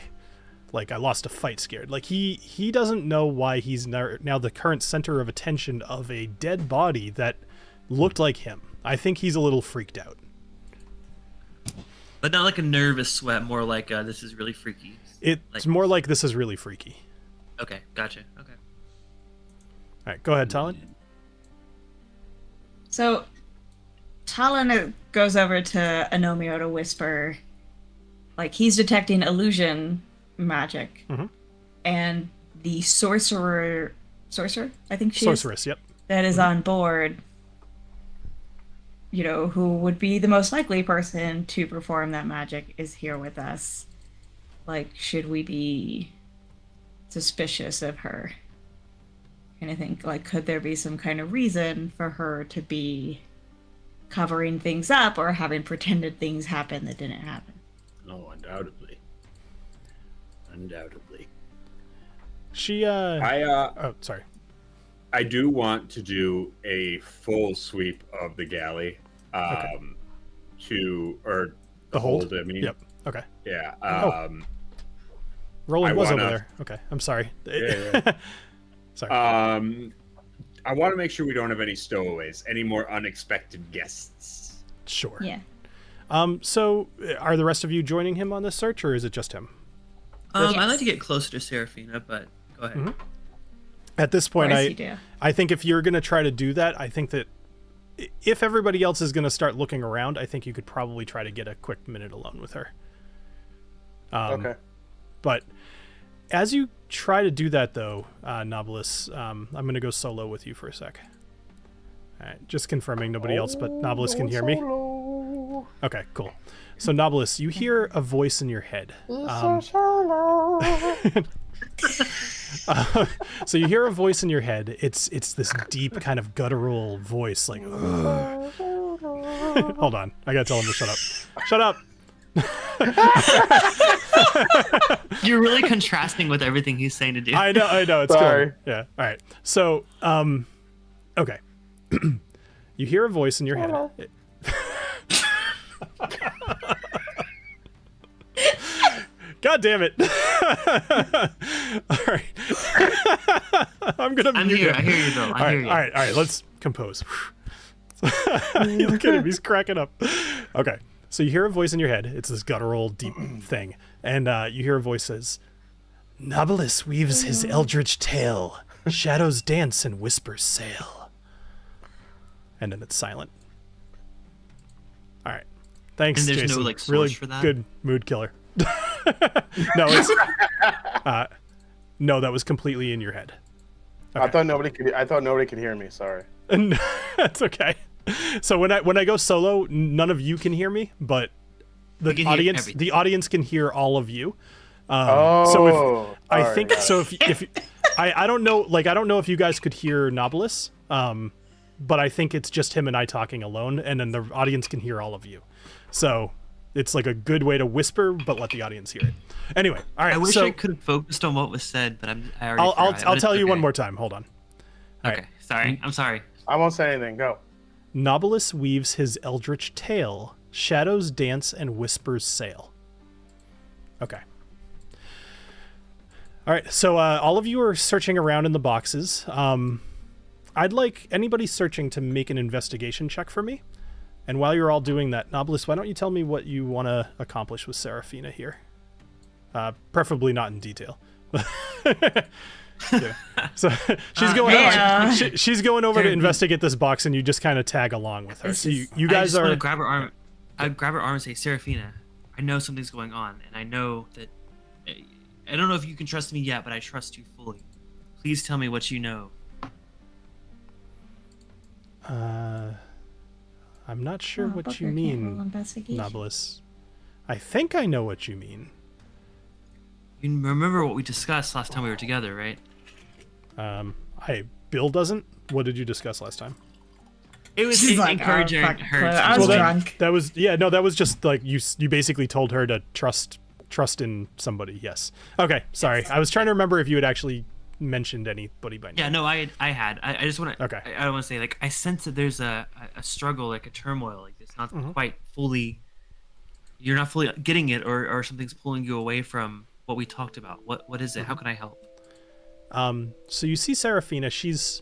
I lost a fight scared. Like he doesn't know why he's now the current center of attention of a dead body that looked like him. I think he's a little freaked out. But not like a nervous sweat, more like this is really freaky. It's more like this is really freaky. Okay, gotcha. Okay. All right, go ahead, TaLin. So TaLin goes over to Agnomeio to whisper, like he's detecting illusion magic, and the sorcerer, I think she sorceress, yep, that is on board. You know, who would be the most likely person to perform that magic is here with us. Like, should we be suspicious of her? And I think, like, could there be some kind of reason for her to be covering things up or having pretended things happen that didn't happen? Oh, undoubtedly. She oh, sorry. I do want to do a full sweep of the galley. The hold, I mean. Yep. Okay. Yeah. Roland was over there. Okay. I'm sorry. Yeah. Sorry. I want to make sure we don't have any stowaways, any more unexpected guests. Sure. Yeah. So are the rest of you joining him on this search, or is it just him? I'd like to get closer to Seraphina, but go ahead. At this point, I think if you're going to try to do that, I think that if everybody else is going to start looking around, I think you could probably try to get a quick minute alone with her. Okay. But as you try to do that, though, Knobolas, I'm going to go solo with you for a sec. All right, just confirming nobody else but Knobolas can hear me. Okay, cool. So Knobolas, you hear a voice in your head. So you hear a voice in your head. It's this deep kind of guttural voice, like. Hold on, I gotta tell him to shut up. Shut up. You're really contrasting with everything he's saying to do. I know. It's Sorry. Cool. Yeah. All right. So, okay. You hear a voice in your head. God damn it. All right. I'm here. I hear you, though. I hear you. All right. Let's compose. Look at him. He's cracking up. Okay. So you hear a voice in your head. It's this guttural, deep thing. And you hear a voice says, Knobolas weaves his eldritch tale. Shadows dance and whispers sail. And then it's silent. All right. Thanks, and there's Jason. No like source really for that? Good mood killer. No, it's no, that was completely in your head. Okay. I thought nobody could hear me. Sorry. That's okay. So when I go solo, none of you can hear me, but the audience can hear all of you. So if I don't know, like I don't know if you guys could hear Knobolas. But I think it's just him and I talking alone, and then the audience can hear all of you. So it's like a good way to whisper, but let the audience hear it. Anyway, all right. I wish I could have focused on what was said, but I already forgot. I'll tell you one more time. Hold on. All okay, right. sorry. I'm sorry. I won't say anything. Go. Knobolas weaves his eldritch tale, shadows dance and whispers sail. Okay. All right, so all of you are searching around in the boxes. I'd like anybody searching to make an investigation check for me. And while you're all doing that, Knobolas, why don't you tell me what you want to accomplish with Seraphina here? Preferably not in detail. Yeah. So she's going over to investigate this box, and you just kind of tag along with her. So you guys I just want to grab her arm. I'd grab her arm and say, Seraphina, I know something's going on, and I know that I don't know if you can trust me yet, but I trust you fully. Please tell me what you know. I'm not sure what you mean, Knobolas. I think I know what you mean. You remember what we discussed last time we were together, right? Bill doesn't. What did you discuss last time? It was encouraging her. I was drunk. That was just like you basically told her to trust in somebody. Yes. Okay. Sorry. I was trying to remember if you had actually mentioned anybody by name. Yeah. No, I had. I just want to. Okay. I don't want to say, like, I sense that there's a struggle, like a turmoil, like it's not quite fully. You're not fully getting it, or something's pulling you away from what we talked about. What is it? How can I help? So you see Seraphina. She's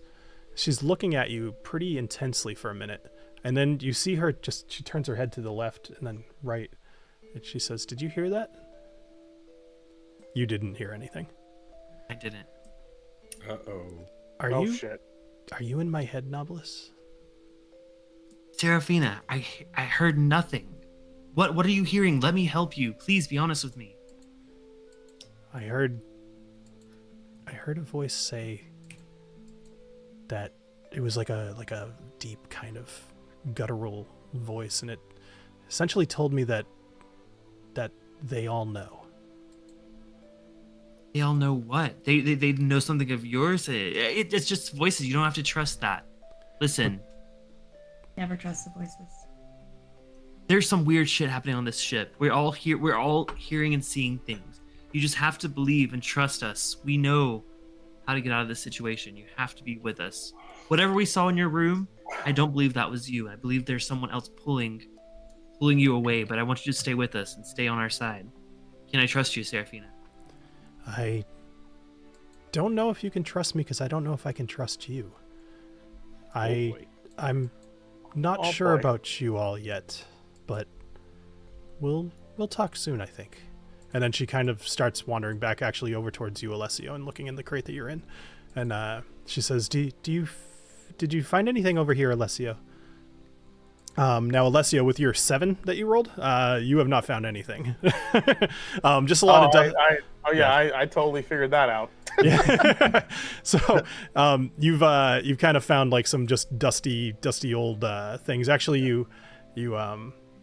looking at you pretty intensely for a minute, and then you see her she turns her head to the left and then right, and she says, "Did you hear that?" You didn't hear anything. I didn't. Are Shit. Are you in my head, Knobolas? Seraphina, I heard nothing. What are you hearing? Let me help you. Please be honest with me. I heard a voice say that it was like a deep kind of guttural voice, and it essentially told me that they all know. They all know what? They know something of yours? It's just voices. You don't have to trust that. Listen. Never trust the voices. There's some weird shit happening on this ship. We're all hearing and seeing things. You just have to believe and trust us. We know how to get out of this situation. You have to be with us. Whatever we saw in your room, I don't believe that was you. I believe there's someone else pulling you away, but I want you to stay with us and stay on our side. Can I trust you, Seraphina? I don't know if you can trust me, because I don't know if I can trust you. I'm not sure about you all yet, but we'll talk soon, I think. And then she kind of starts wandering back, actually over towards you, Alessio, and looking in the crate that you're in. And she says, "Did you find anything over here, Alessio?" Now, Alessio, with your 7 that you rolled, you have not found anything. Just a lot of. I totally figured that out. Yeah. So you've kind of found like some just dusty old things. Actually, you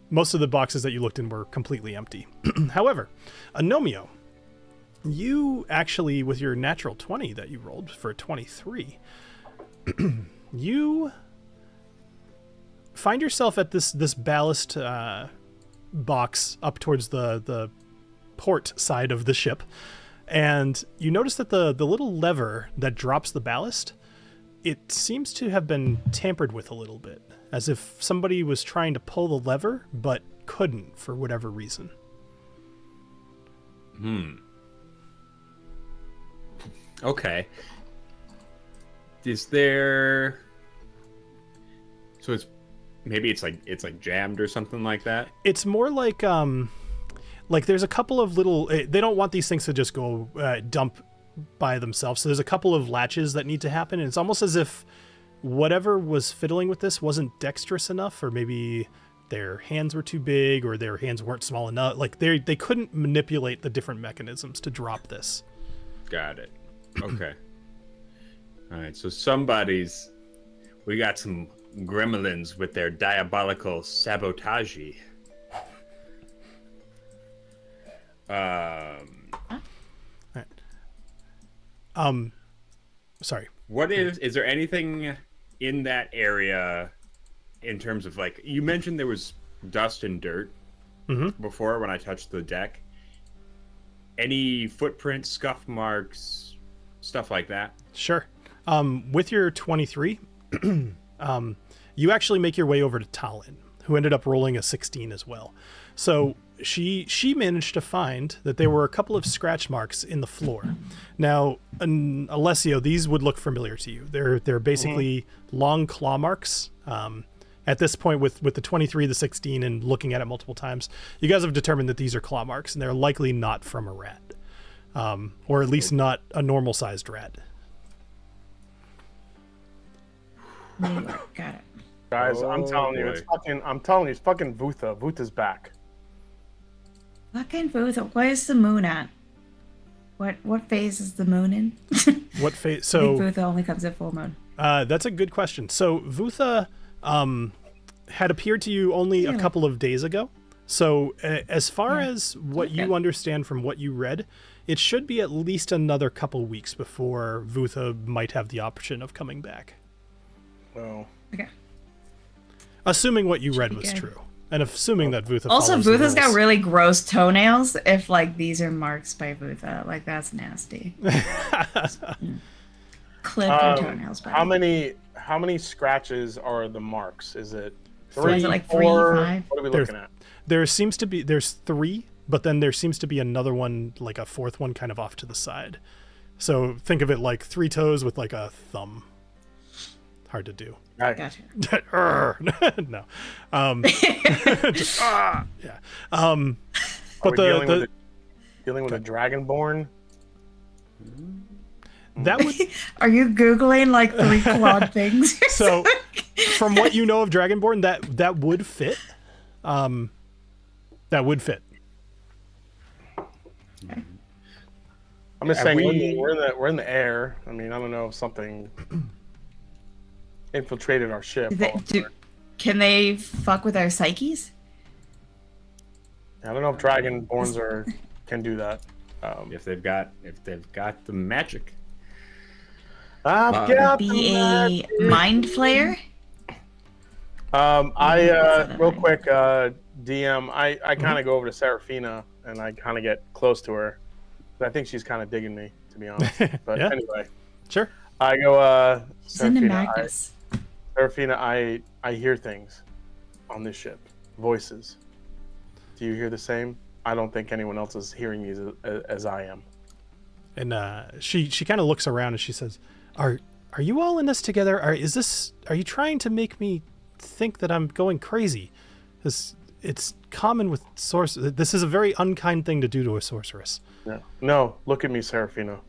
most of the boxes that you looked in were completely empty. However, Agnomeio, you actually, with your natural 20 that you rolled for 23, you find yourself at this ballast box up towards the port side of the ship, and you notice that the little lever that drops the ballast, it seems to have been tampered with a little bit, as if somebody was trying to pull the lever but couldn't for whatever reason. Okay. Is there? So it's like jammed or something like that. It's more like there's a couple of little. They don't want these things to just go dump by themselves. So there's a couple of latches that need to happen, and it's almost as if whatever was fiddling with this wasn't dexterous enough, or maybe their hands were too big, or their hands weren't small enough. Like they couldn't manipulate the different mechanisms to drop this. Got it. Okay. All right. So we got some gremlins with their diabolical sabotage. Sorry. What is there anything in that area, in terms of like you mentioned, there was dust and dirt before when I touched the deck. Any footprints, scuff marks, stuff like that? Sure. With your 23, you actually make your way over to TaLin, who ended up rolling a 16 as well. So she managed to find that there were a couple of scratch marks in the floor. Now, Alessio, these would look familiar to you. They're basically long claw marks. At this point, with the 23, the 16, and looking at it multiple times, you guys have determined that these are claw marks, and they're likely not from a rat, or at least not a normal-sized rat. Got it. Guys, I'm telling you, it's fucking Vutha. Vutha's back. Fucking Vutha. Where's the moon at? What phase is the moon in? What phase? I So think Vutha only comes at full moon. that's a good question. So Vutha had appeared to you only a couple of days ago. So as far as what you understand from what you read, it should be at least another couple weeks before Vutha might have the option of coming back. Oh. Okay. Assuming what you read was true. And assuming that Vutha Also, follows the Vutha's got rules. really gross toenails. If like these are marks by Vutha, like that's nasty. Clip your toenails. How many scratches are the marks? Is it Three. Is it like 3, 4? 5? What are we looking at? There's 3, but then there seems to be another one, like a fourth one kind of off to the side. So think of it like 3 toes with like a thumb. Hard to do. Right. Gotcha. No. Just, yeah. But dealing with a dragonborn. That would Are you googling like 3 clawed things? so from what you know of Dragonborn, that would fit. That would fit. Okay. I'm just saying we're in the air. I mean, I don't know if something infiltrated our ship. Can they fuck with our psyches? I don't know if dragonborns can do that. If they've got the magic. Be a mind flayer? Real quick, DM, I kind of go over to Serafina and I kind of get close to her. I think she's kind of digging me, to be honest. But Yeah. anyway, Sure. I go, Send a Serafina, Magnus. Serafina, I hear things on this ship, voices. Do you hear the same? I don't think anyone else is hearing these as I am. And she kind of looks around and she says, "Are you all in this together? Are you trying to make me think that I'm going crazy? Because it's common with sorcerers. This is a very unkind thing to do to a sorceress." No, look at me, Serafina.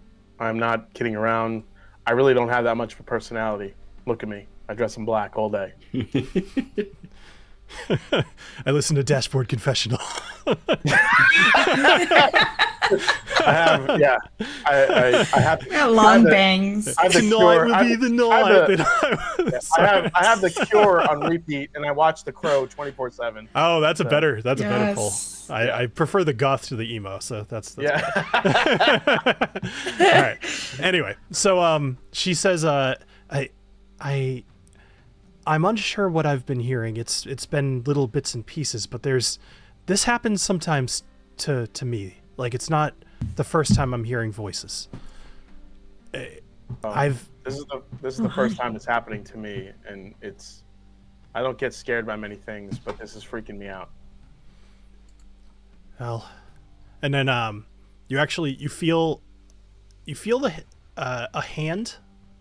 I'm not kidding around. I really don't have that much of a personality. Look at me. I dress in black all day. I listen to Dashboard Confessional. I have, yeah. I have Got long bangs. I have the Tonight cure. will be the night. I have the Cure on repeat, and I watch The Crow 24/7. Oh, that's a better pull. Yes. I prefer the goth to the emo, so that's Yeah. All right. Anyway, so she says, I'm unsure what I've been hearing. It's been little bits and pieces, but this happens sometimes to me. Like, it's not the first time I'm hearing voices. This is the first time it's happening to me, and I don't get scared by many things, but this is freaking me out. Well, and then you feel a hand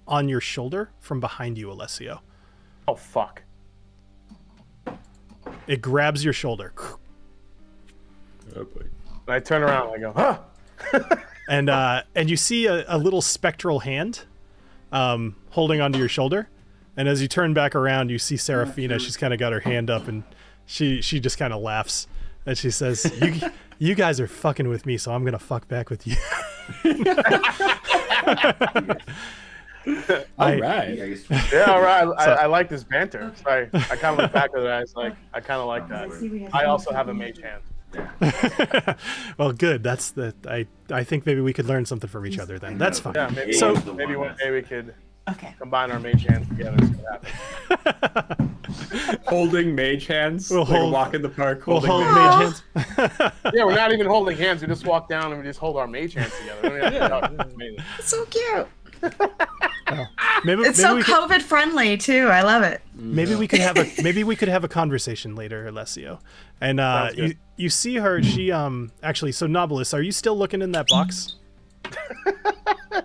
on your shoulder from behind you, Alessio. Oh fuck! It grabs your shoulder. Oh boy. And I turn around and I go, huh? And you see a little spectral hand holding onto your shoulder. And as you turn back around, you see Serafina. She's kind of got her hand up, and she just kind of laughs. And she says, you guys are fucking with me, so I'm going to fuck back with you. All right. Yeah, all right. I like this banter. Sorry, I kind of look back at it. I kind of like that. I also have a mage hand. Well, good. I think maybe we could learn something from each other then. That's fine. Yeah, maybe So- maybe one day we could Okay. Combine our mage hands together. See what happens. Holding mage hands. We'll like hold- a walk in the park. We'll Holding hold mage mage hands. Yeah, we're not even holding hands. We just walk down and we just hold our mage hands together. We don't even have to touch. Amazing. It's so cute. Maybe, It's maybe so we could, COVID friendly too. I love it. maybe we could have a conversation later, Alessio. And Sounds good. you see her. She actually. So Knobolas, are you still looking in that box?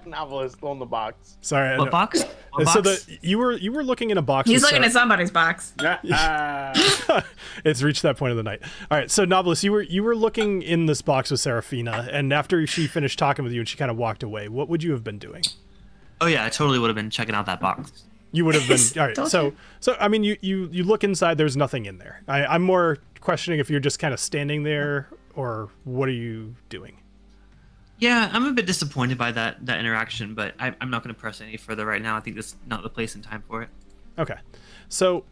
Novelist on the box. Sorry. I What know. box? What So box? you were looking in a box. He's with looking Sarah- at somebody's box. It's reached that point of the night. All right, so Knobolas, you were looking in this box with Serafina, and after she finished talking with you and she kind of walked away, what would you have been doing? Oh yeah, I totally would have been checking out that box. You would have been all right. Told So I mean, you look inside. There's nothing in there. I'm more questioning if you're just kind of standing there or what are you doing? Yeah, I'm a bit disappointed by that interaction, but I'm not going to press any further right now. I think this is not the place and time for it. Okay, so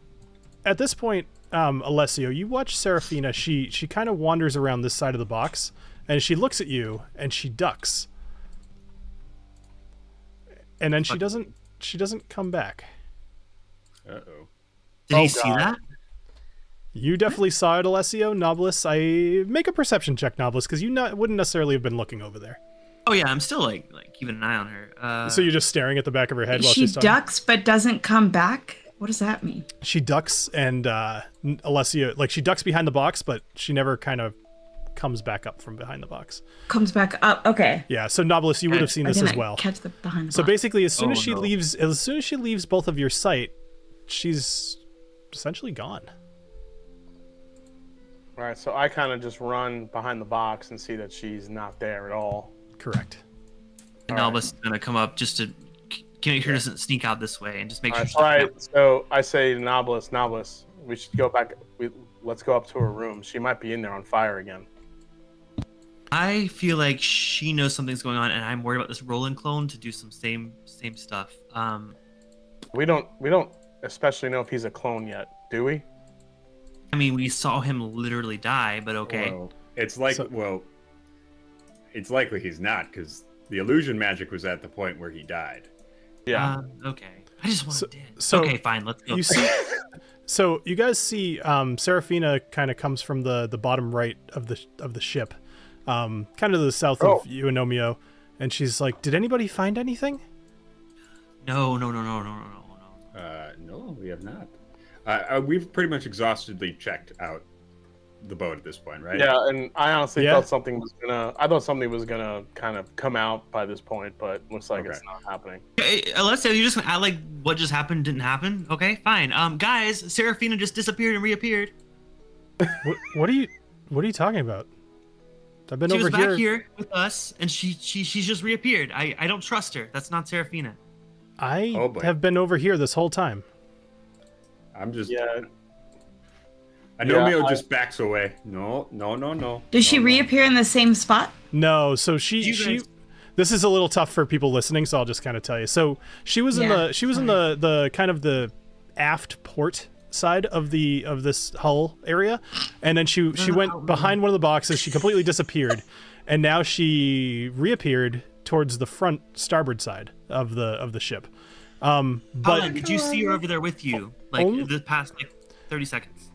at this point, Alessio, you watch Serafina. She kind of wanders around this side of the box, and she looks at you, and she ducks, and then she doesn't come back. Uh-oh. Did Oh, he see God. that? You definitely saw it, Alessio. Knobolas, I make a perception check, Knobolas, because you wouldn't necessarily have been looking over there. Oh yeah, I'm still like keeping an eye on her. So you're just staring at the back of her head while She she's talking. ducks but doesn't come back. What does that mean? She ducks, and Alessio, like she ducks behind the box, but she never kind of comes back up from behind the box. Comes back up. Okay. Yeah. So Knobolas, you would have seen I this as didn't well. catch the behind the So box. basically, as soon Oh, as she no. leaves both of your sight, she's essentially gone. All right, so I kind of just run behind the box and see that she's not there at all. Correct. And All right. Albus is gonna come up just to make sure it doesn't sneak out this way and just make All sure. right, she's all right, so I say to Novelist, we should go back. Let's go up to her room. She might be in there on fire again. I feel like she knows something's going on, and I'm worried about this Roland clone to do some same stuff. We don't especially know if he's a clone yet, do we? I mean, we saw him literally die, but okay. Well, it's like it's likely he's not because the illusion magic was at the point where he died. Yeah. Okay. I just want dead. so Okay, fine. Let's go. You see, so you guys see, Serafina kind of comes from the bottom right of the ship, kind of to the south of you, Agnomeio, and she's like, "Did anybody find anything?" No. No, we have not. We've pretty much exhaustively checked out the boat at this point, right? Yeah, and I honestly Yeah. thought something was gonna kind of come out by this point, but looks like it's not happening. Hey, Alessio, you're just gonna act like what just happened didn't happen? Okay, fine. Guys, Serafina just disappeared and reappeared. What are you talking about? I've been She over was back here with us, and she's just reappeared. I don't trust her. That's not Serafina. I Oh, boy. have been over here this whole time. I'm just. Yeah. Agnomeio Yeah, just backs away. No. Does she No. reappear in the same spot? No, so she You she. guys- This is a little tough for people listening, so I'll just kind of tell you. So she was in the kind of the aft port side of this hull area, and then she went behind one of the boxes. She completely disappeared, and now she reappeared towards the front starboard side of the ship. But Colin, did you see her over there with you, like Only- the past 30 seconds?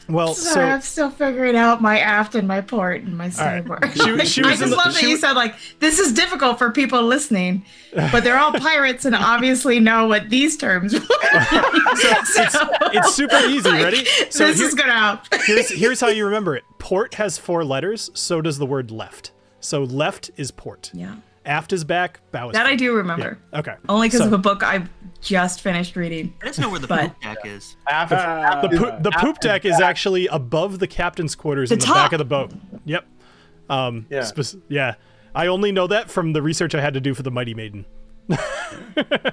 well, Sorry, I'm so still figuring out my aft and my port and my starboard. She I was just in the- love that she you was- said like this is difficult for people listening, but they're all pirates and obviously know what these terms. it's super easy. Ready? So this is gonna help. here's how you remember it. Port has 4 letters. So does the word left. So left is port. Yeah, Aft is back. Bow is that I front. do remember. Okay. Only because So- of a book I just finished reading. I just know where the But- poop deck is. The poop deck is actually above the captain's quarters in the top. back of the boat. Yep. Yeah. Yeah. I only know that from the research I had to do for the Mighty Maiden.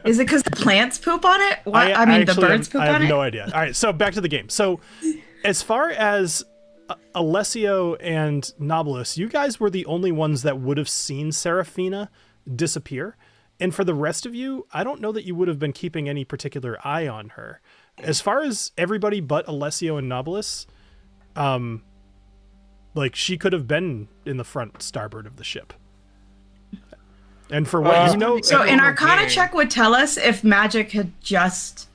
Is it because the plants poop on it? What? I mean, the actually birds poop I have on it. no idea. All right, so back to the game. So, as far as Alessio and Knobolas, you guys were the only ones that would have seen Serafina disappear. And for the rest of you, I don't know that you would have been keeping any particular eye on her. As far as everybody but Alessio and Knobolas, like she could have been in the front starboard of the ship. And for what you know, so an Arcana check would tell us if magic had just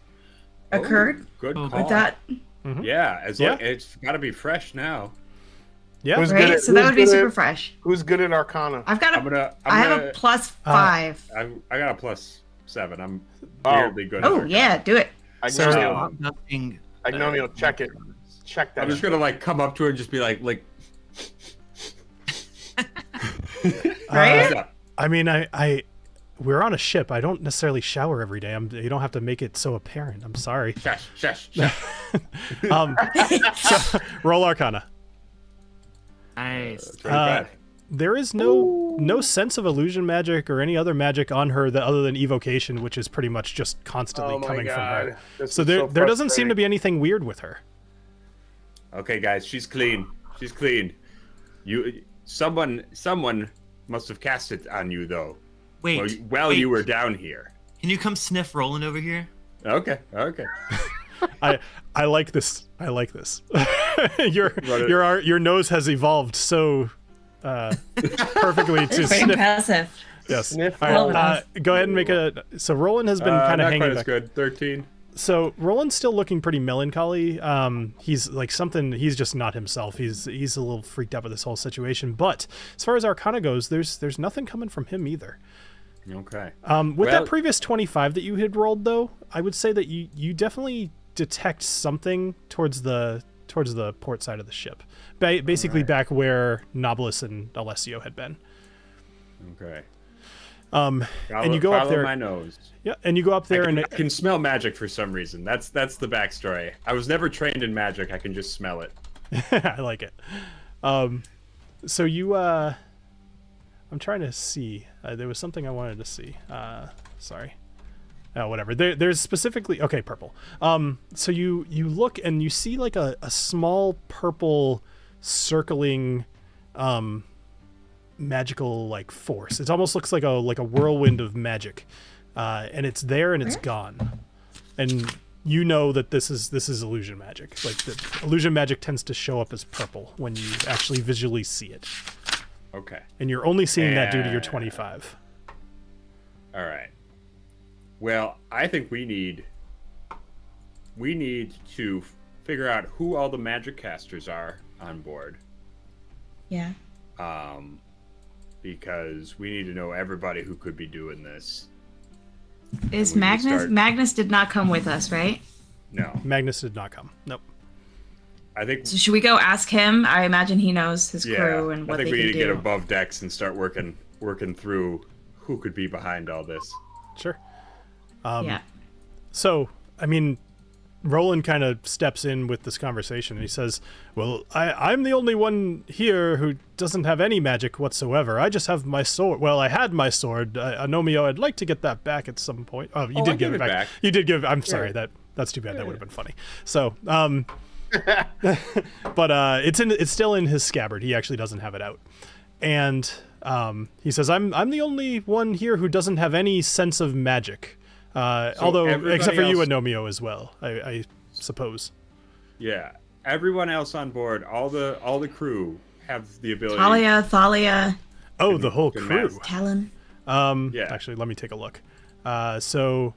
occurred. Good call. With that. Mm-hmm. Yeah, it's got to be fresh now. Yeah, right. So that would be super fresh. Who's good at Arcana? I have a +5. I got a +7. I'm weirdly good. Oh yeah, do it. Agnomeio, check it. Check that. I'm just gonna like come up to her and just be like. Right. I mean, we're on a ship. I don't necessarily shower every day. You don't have to make it so apparent. I'm sorry. Shush. So, roll Arcana. Nice. There is no sense of illusion magic or any other magic on her other than evocation, which is pretty much just constantly coming from her. So there doesn't seem to be anything weird with her. Okay, guys, she's clean. She's clean. Someone must have cast it on you though. Wait. While you were down here. Can you come sniff Roland over here? Okay. I like this. Your nose has evolved so perfectly to Very sniff. impressive. Yes. All right, go ahead and make a. So Roland has been kind of hanging quite back. as good. 13. So Roland's still looking pretty melancholy. He's like something. He's just not himself. He's a little freaked out with this whole situation. But as far as Arcana goes, there's nothing coming from him either. Okay. With that previous 25 that you had rolled, though, I would say that you definitely detect something towards the port side of the ship, basically back where Knobolas and Alessio had been. Okay. And you go up there. My nose. Yeah, and you go up there I can smell magic for some reason. That's the backstory. I was never trained in magic. I can just smell it. I like it. So you I'm trying to see. There was something I wanted to see. Sorry. Oh, whatever. There's specifically purple. So you look and you see like a small purple circling magical like force. It almost looks like a whirlwind of magic. And it's there and it's gone. And you know that this is illusion magic. Like the illusion magic tends to show up as purple when you actually visually see it. Okay. And you're only seeing that due to your 25. All right. Well, I think we need to figure out who all the magic casters are on board. Yeah. Because we need to know everybody who could be doing this. Is Magnus did not come with us, right? No. Magnus did not come. Nope. I think. So should we go ask him? I imagine he knows his crew and what they can do. I think we need to get above decks and start working through who could be behind all this. Sure. Yeah. So, I mean, Roland kind of steps in with this conversation and he says, well, I'm the only one here who doesn't have any magic whatsoever. I just have my sword. Well, I had my sword. Agnomeio, I'd like to get that back at some point. Oh, you did give it back. You did give. I'm sorry. That's too bad. That would have been funny. So, but it's still in his scabbard. He actually doesn't have it out. And he says, I'm the only one here who doesn't have any sense of magic. Although, except for you, Agnomeio, as well, I suppose. Yeah, everyone else on board, all the crew have the ability. Thalia. Oh, the whole crew. TaLin. Yeah. Actually, let me take a look. So,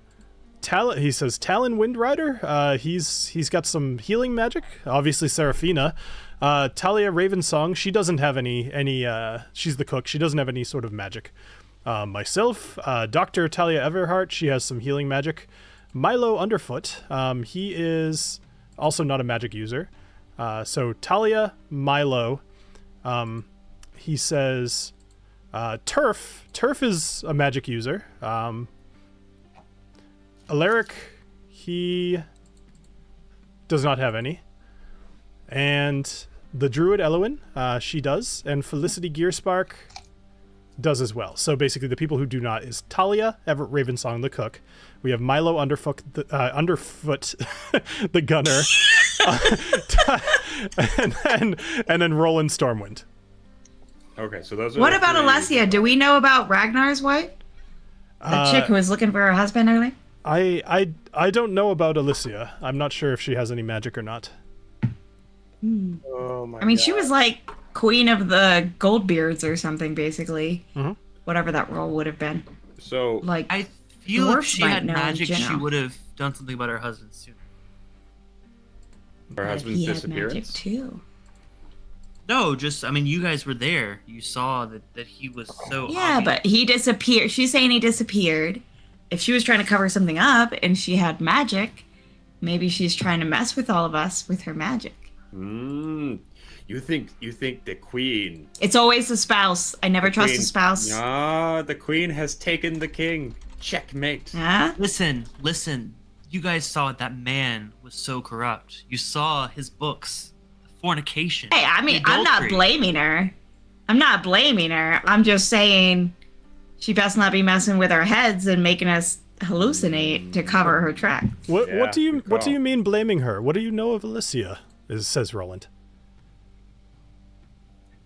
TaLin. He says TaLin Windrider. He's got some healing magic. Obviously, Seraphina. Talia Ravensong. She doesn't have any. She's the cook. She doesn't have any sort of magic. Myself, Dr. Talia Everhart, she has some healing magic. Milo Underfoot, he is also not a magic user. So Talia, Milo, he says, Turf is a magic user. Alaric, he does not have any. And the Druid Elowin, she does. And Felicity Gearspark does as well. So basically the people who do not is Talia Everett Ravensong, the cook. We have Milo Underfoot the gunner. and then Roland Stormwind. Okay, so those are What about Alessia? Do we know about Ragnar's wife? The chick who was looking for her husband earlier? I don't know about Alessia. I'm not sure if she has any magic or not. Oh my God. She was like queen of the Goldbeards or something, basically. Mm-hmm. whatever that role would have been. So Like, I feel if dwarfs she might had know in magic, she general. would have done something about her husband sooner. her husband's he had magic disappearance. too. No, just I mean, you guys were there. You saw that he was so. Yeah, obvious. but he disappeared. She's saying he disappeared. If she was trying to cover something up and she had magic, maybe she's trying to mess with all of us with her magic. You think the queen? It's always the spouse. I never trust Queen. the spouse. No, the queen has taken the king. Checkmate. Huh? Listen. You guys saw it. That man was so corrupt. You saw his books, the fornication. Hey, I mean, the I'm not adultery. blaming her. I'm just saying she best not be messing with our heads and making us hallucinate to cover her track. What Yeah, do you good call. mean blaming her? What do you know of Alicia? Says Roland.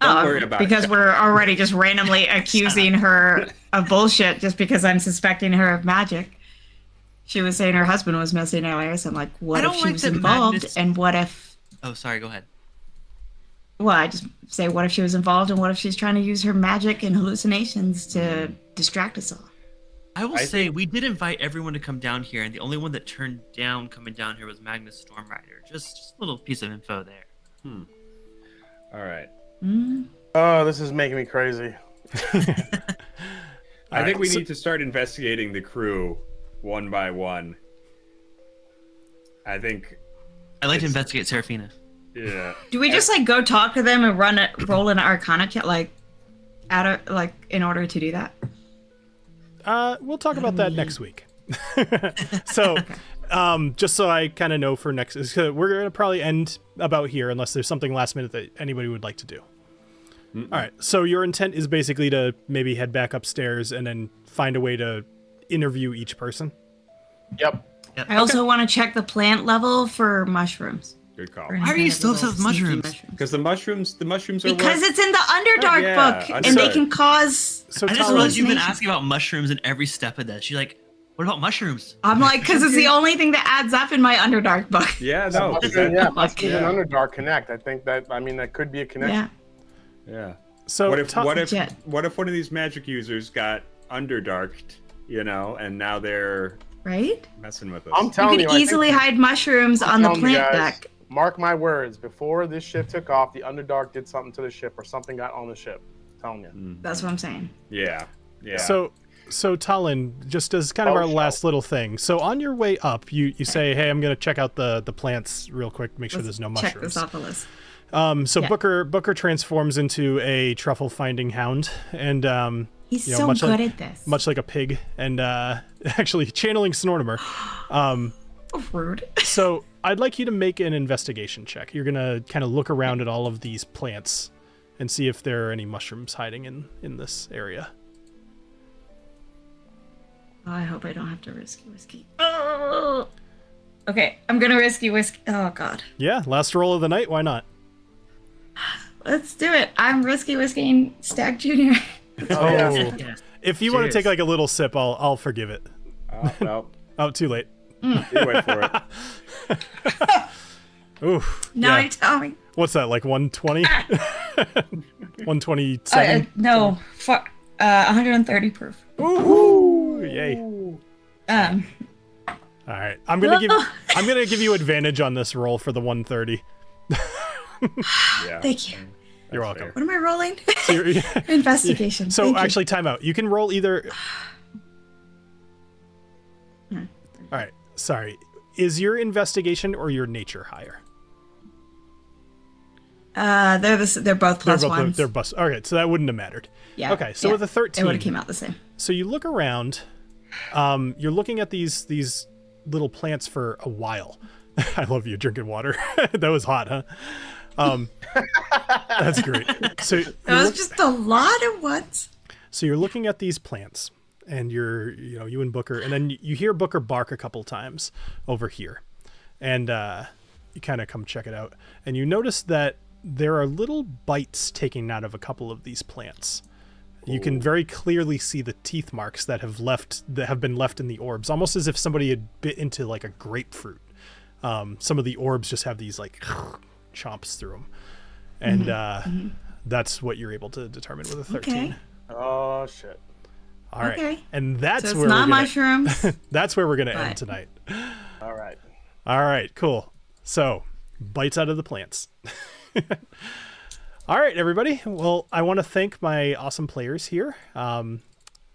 Don't worry about because it. we're already just randomly accusing her of bullshit just because I'm suspecting her of magic. She was saying her husband was missing earlier, so I'm like, what I if don't she like was that involved? Magnus- And what if... Oh, sorry. Go ahead. Well, I just say, what if she was involved, and what if she's trying to use her magic and hallucinations to distract us all? I will say we did invite everyone to come down here, and the only one that turned down coming down here was Magnus Stormrider. Just a little piece of info there. All right. Oh, this is making me crazy. I think we need to start investigating the crew one by one. I think. I'd like to investigate Seraphina. Yeah. Do we just like go talk to them and roll an Arcana check, in order to do that? We'll talk about that next week. So, just so I kind of know for next, we're gonna probably end about here unless there's something last minute that anybody would like to do. All right. So your intent is basically to maybe head back upstairs and then find a way to interview each person. Yep. I also want to check the plant level for mushrooms. Good call. Or any Why are kind you of so obsessed with little sneaky mushrooms? Because the mushrooms are Because what? it's in the Underdark Yeah, book, and they Underdark. can cause. So I just Talon, realized you've been hallucination. asking about mushrooms in every step of this. You're like, what about mushrooms? I'm like, because it's the only thing that adds up in my Underdark book. Yeah, So no. 'cause yeah, that- Mushrooms and Underdark connect. I think that could be a connection. Yeah. yeah. so What if Ta- what if Legit. what if one of these magic users got underdarked, and now they're Right? messing with us? I'm You telling you, could easily hide mushrooms on the telling you plant guys, deck. Mark my words. Before this ship took off, the Underdark did something to the ship, or something got on the ship. I'm telling you. That's what I'm saying. Yeah. Yeah. So Talon, just as kind of our last little thing. So on your way up, you say, "Hey, I'm gonna check out the plants real quick, make sure there's no Check mushrooms." this off the list. So Yeah. Booker transforms into a truffle finding hound, and He's you know, so much good like- at this. much like a pig, and actually channeling Snortimer. Rude. So I'd like you to make an investigation check. You're gonna kind of look around at all of these plants and see if there are any mushrooms hiding in this area. Oh, I hope I don't have to risky whiskey. Oh. Okay, I'm gonna risky whiskey. Oh God. Yeah, last roll of the night. Well not? Let's do it. I'm risky whiskeying Stag Jr. Oh, yeah. Yeah. If you want to Cheers. take like a little sip, I'll forgive it. well, Oh, too late. you wait for it. Oof. Now yeah. you tell me. What's that, like 120? 127? No, 130 proof. Ooh, yay. Um, All right. I'm gonna give you advantage on this roll for the 130. Yeah. thank you. You're welcome. What am I rolling? So, you're- Investigation. so Thank you. actually, time out. You can roll either. Hmm. All right. Sorry. Is your investigation or your nature higher? They're both plus ones. They're bus. All right. So that wouldn't have mattered. Yeah. Okay. So yeah. with a 13, it would have came out the same. So you look around. You're looking at these little plants for a while. I love you drinking water. That was hot, huh? That's great. So It was just a lot at once. So you're looking at these plants, and you and Booker, and then you hear Booker bark a couple times over here, and you kind of come check it out, and you notice that there are little bites taken out of a couple of these plants. You can very clearly see the teeth marks that have been left in the orbs, almost as if somebody had bit into like a grapefruit. Some of the orbs just have these like chomps through them, and that's what you're able to determine with a 13. Okay. Oh shit. All right. Okay. And that's So it's where not we're gonna, mushrooms. that's where we're going to But- end tonight. All right. All right, cool. So, bites out of the plants. All right, everybody. Well, I want to thank my awesome players here.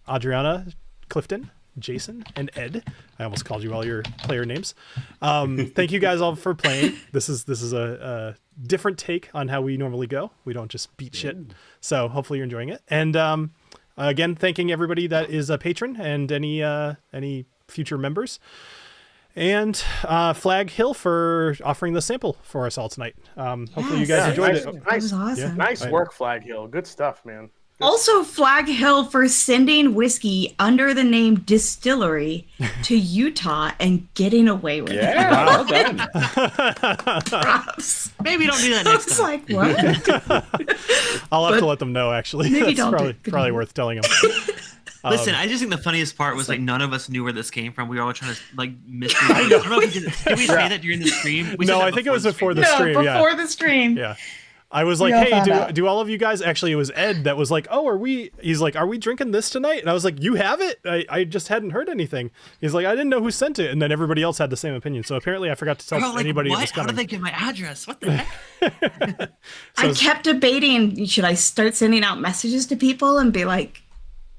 Adriana, Clifton, Jason, and Ed. I almost called you all your player names. Thank you guys all for playing. This is a different take on how we normally go. We don't just beat shit. So hopefully you're enjoying it. And again, thanking everybody that is a patron and any future members. And Flag Hill for offering the sample for us all tonight. Hopefully you guys enjoyed nice, it. That was awesome. Nice work, Flag Hill. Good stuff, man. Also, Flag Hill for sending whiskey under the name Distillery to Utah and getting away with Yeah, well done. it. Props. Maybe don't do that I next was time. like, what? I'll have to But let them know, actually. maybe That's don't do probably, it. probably worth telling them. Listen, I just think the funniest part was like none of us knew where this came from. We were all trying to like mystery. I don't know if we did we say that during the stream? We said No, that I think it was before the No, stream. Yeah. before the stream. Yeah. I was like, We all hey, found out. do all of you guys, actually it was Ed that was like, oh, he's like, are we drinking this tonight? And I was like, you have it? I just hadn't heard anything. He's like, I didn't know who sent it. And then everybody else had the same opinion. So apparently I forgot to tell Like, anybody it what? was How coming. did they get my address? What the heck? I kept debating, should I start sending out messages to people and be like,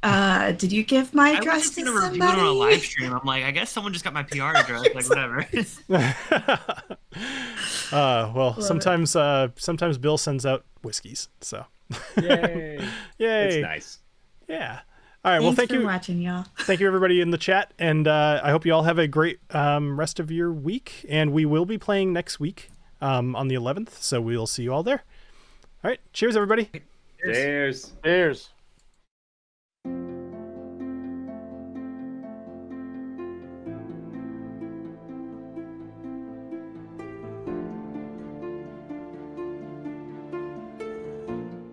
did you give my I was address just to gonna review it on a somebody? live stream. I'm like, I guess someone just got my PR address. Like whatever. Well, sometimes Bill sends out whiskeys. So Yay. yay. It's nice. Yeah. All right. Well, Thanks thank for you. watching, y'all. Thank you, everybody in the chat. And I hope you all have a great rest of your week. And we will be playing next week on the 11th. So we'll see you all there. All right. Cheers, everybody. Cheers. Cheers.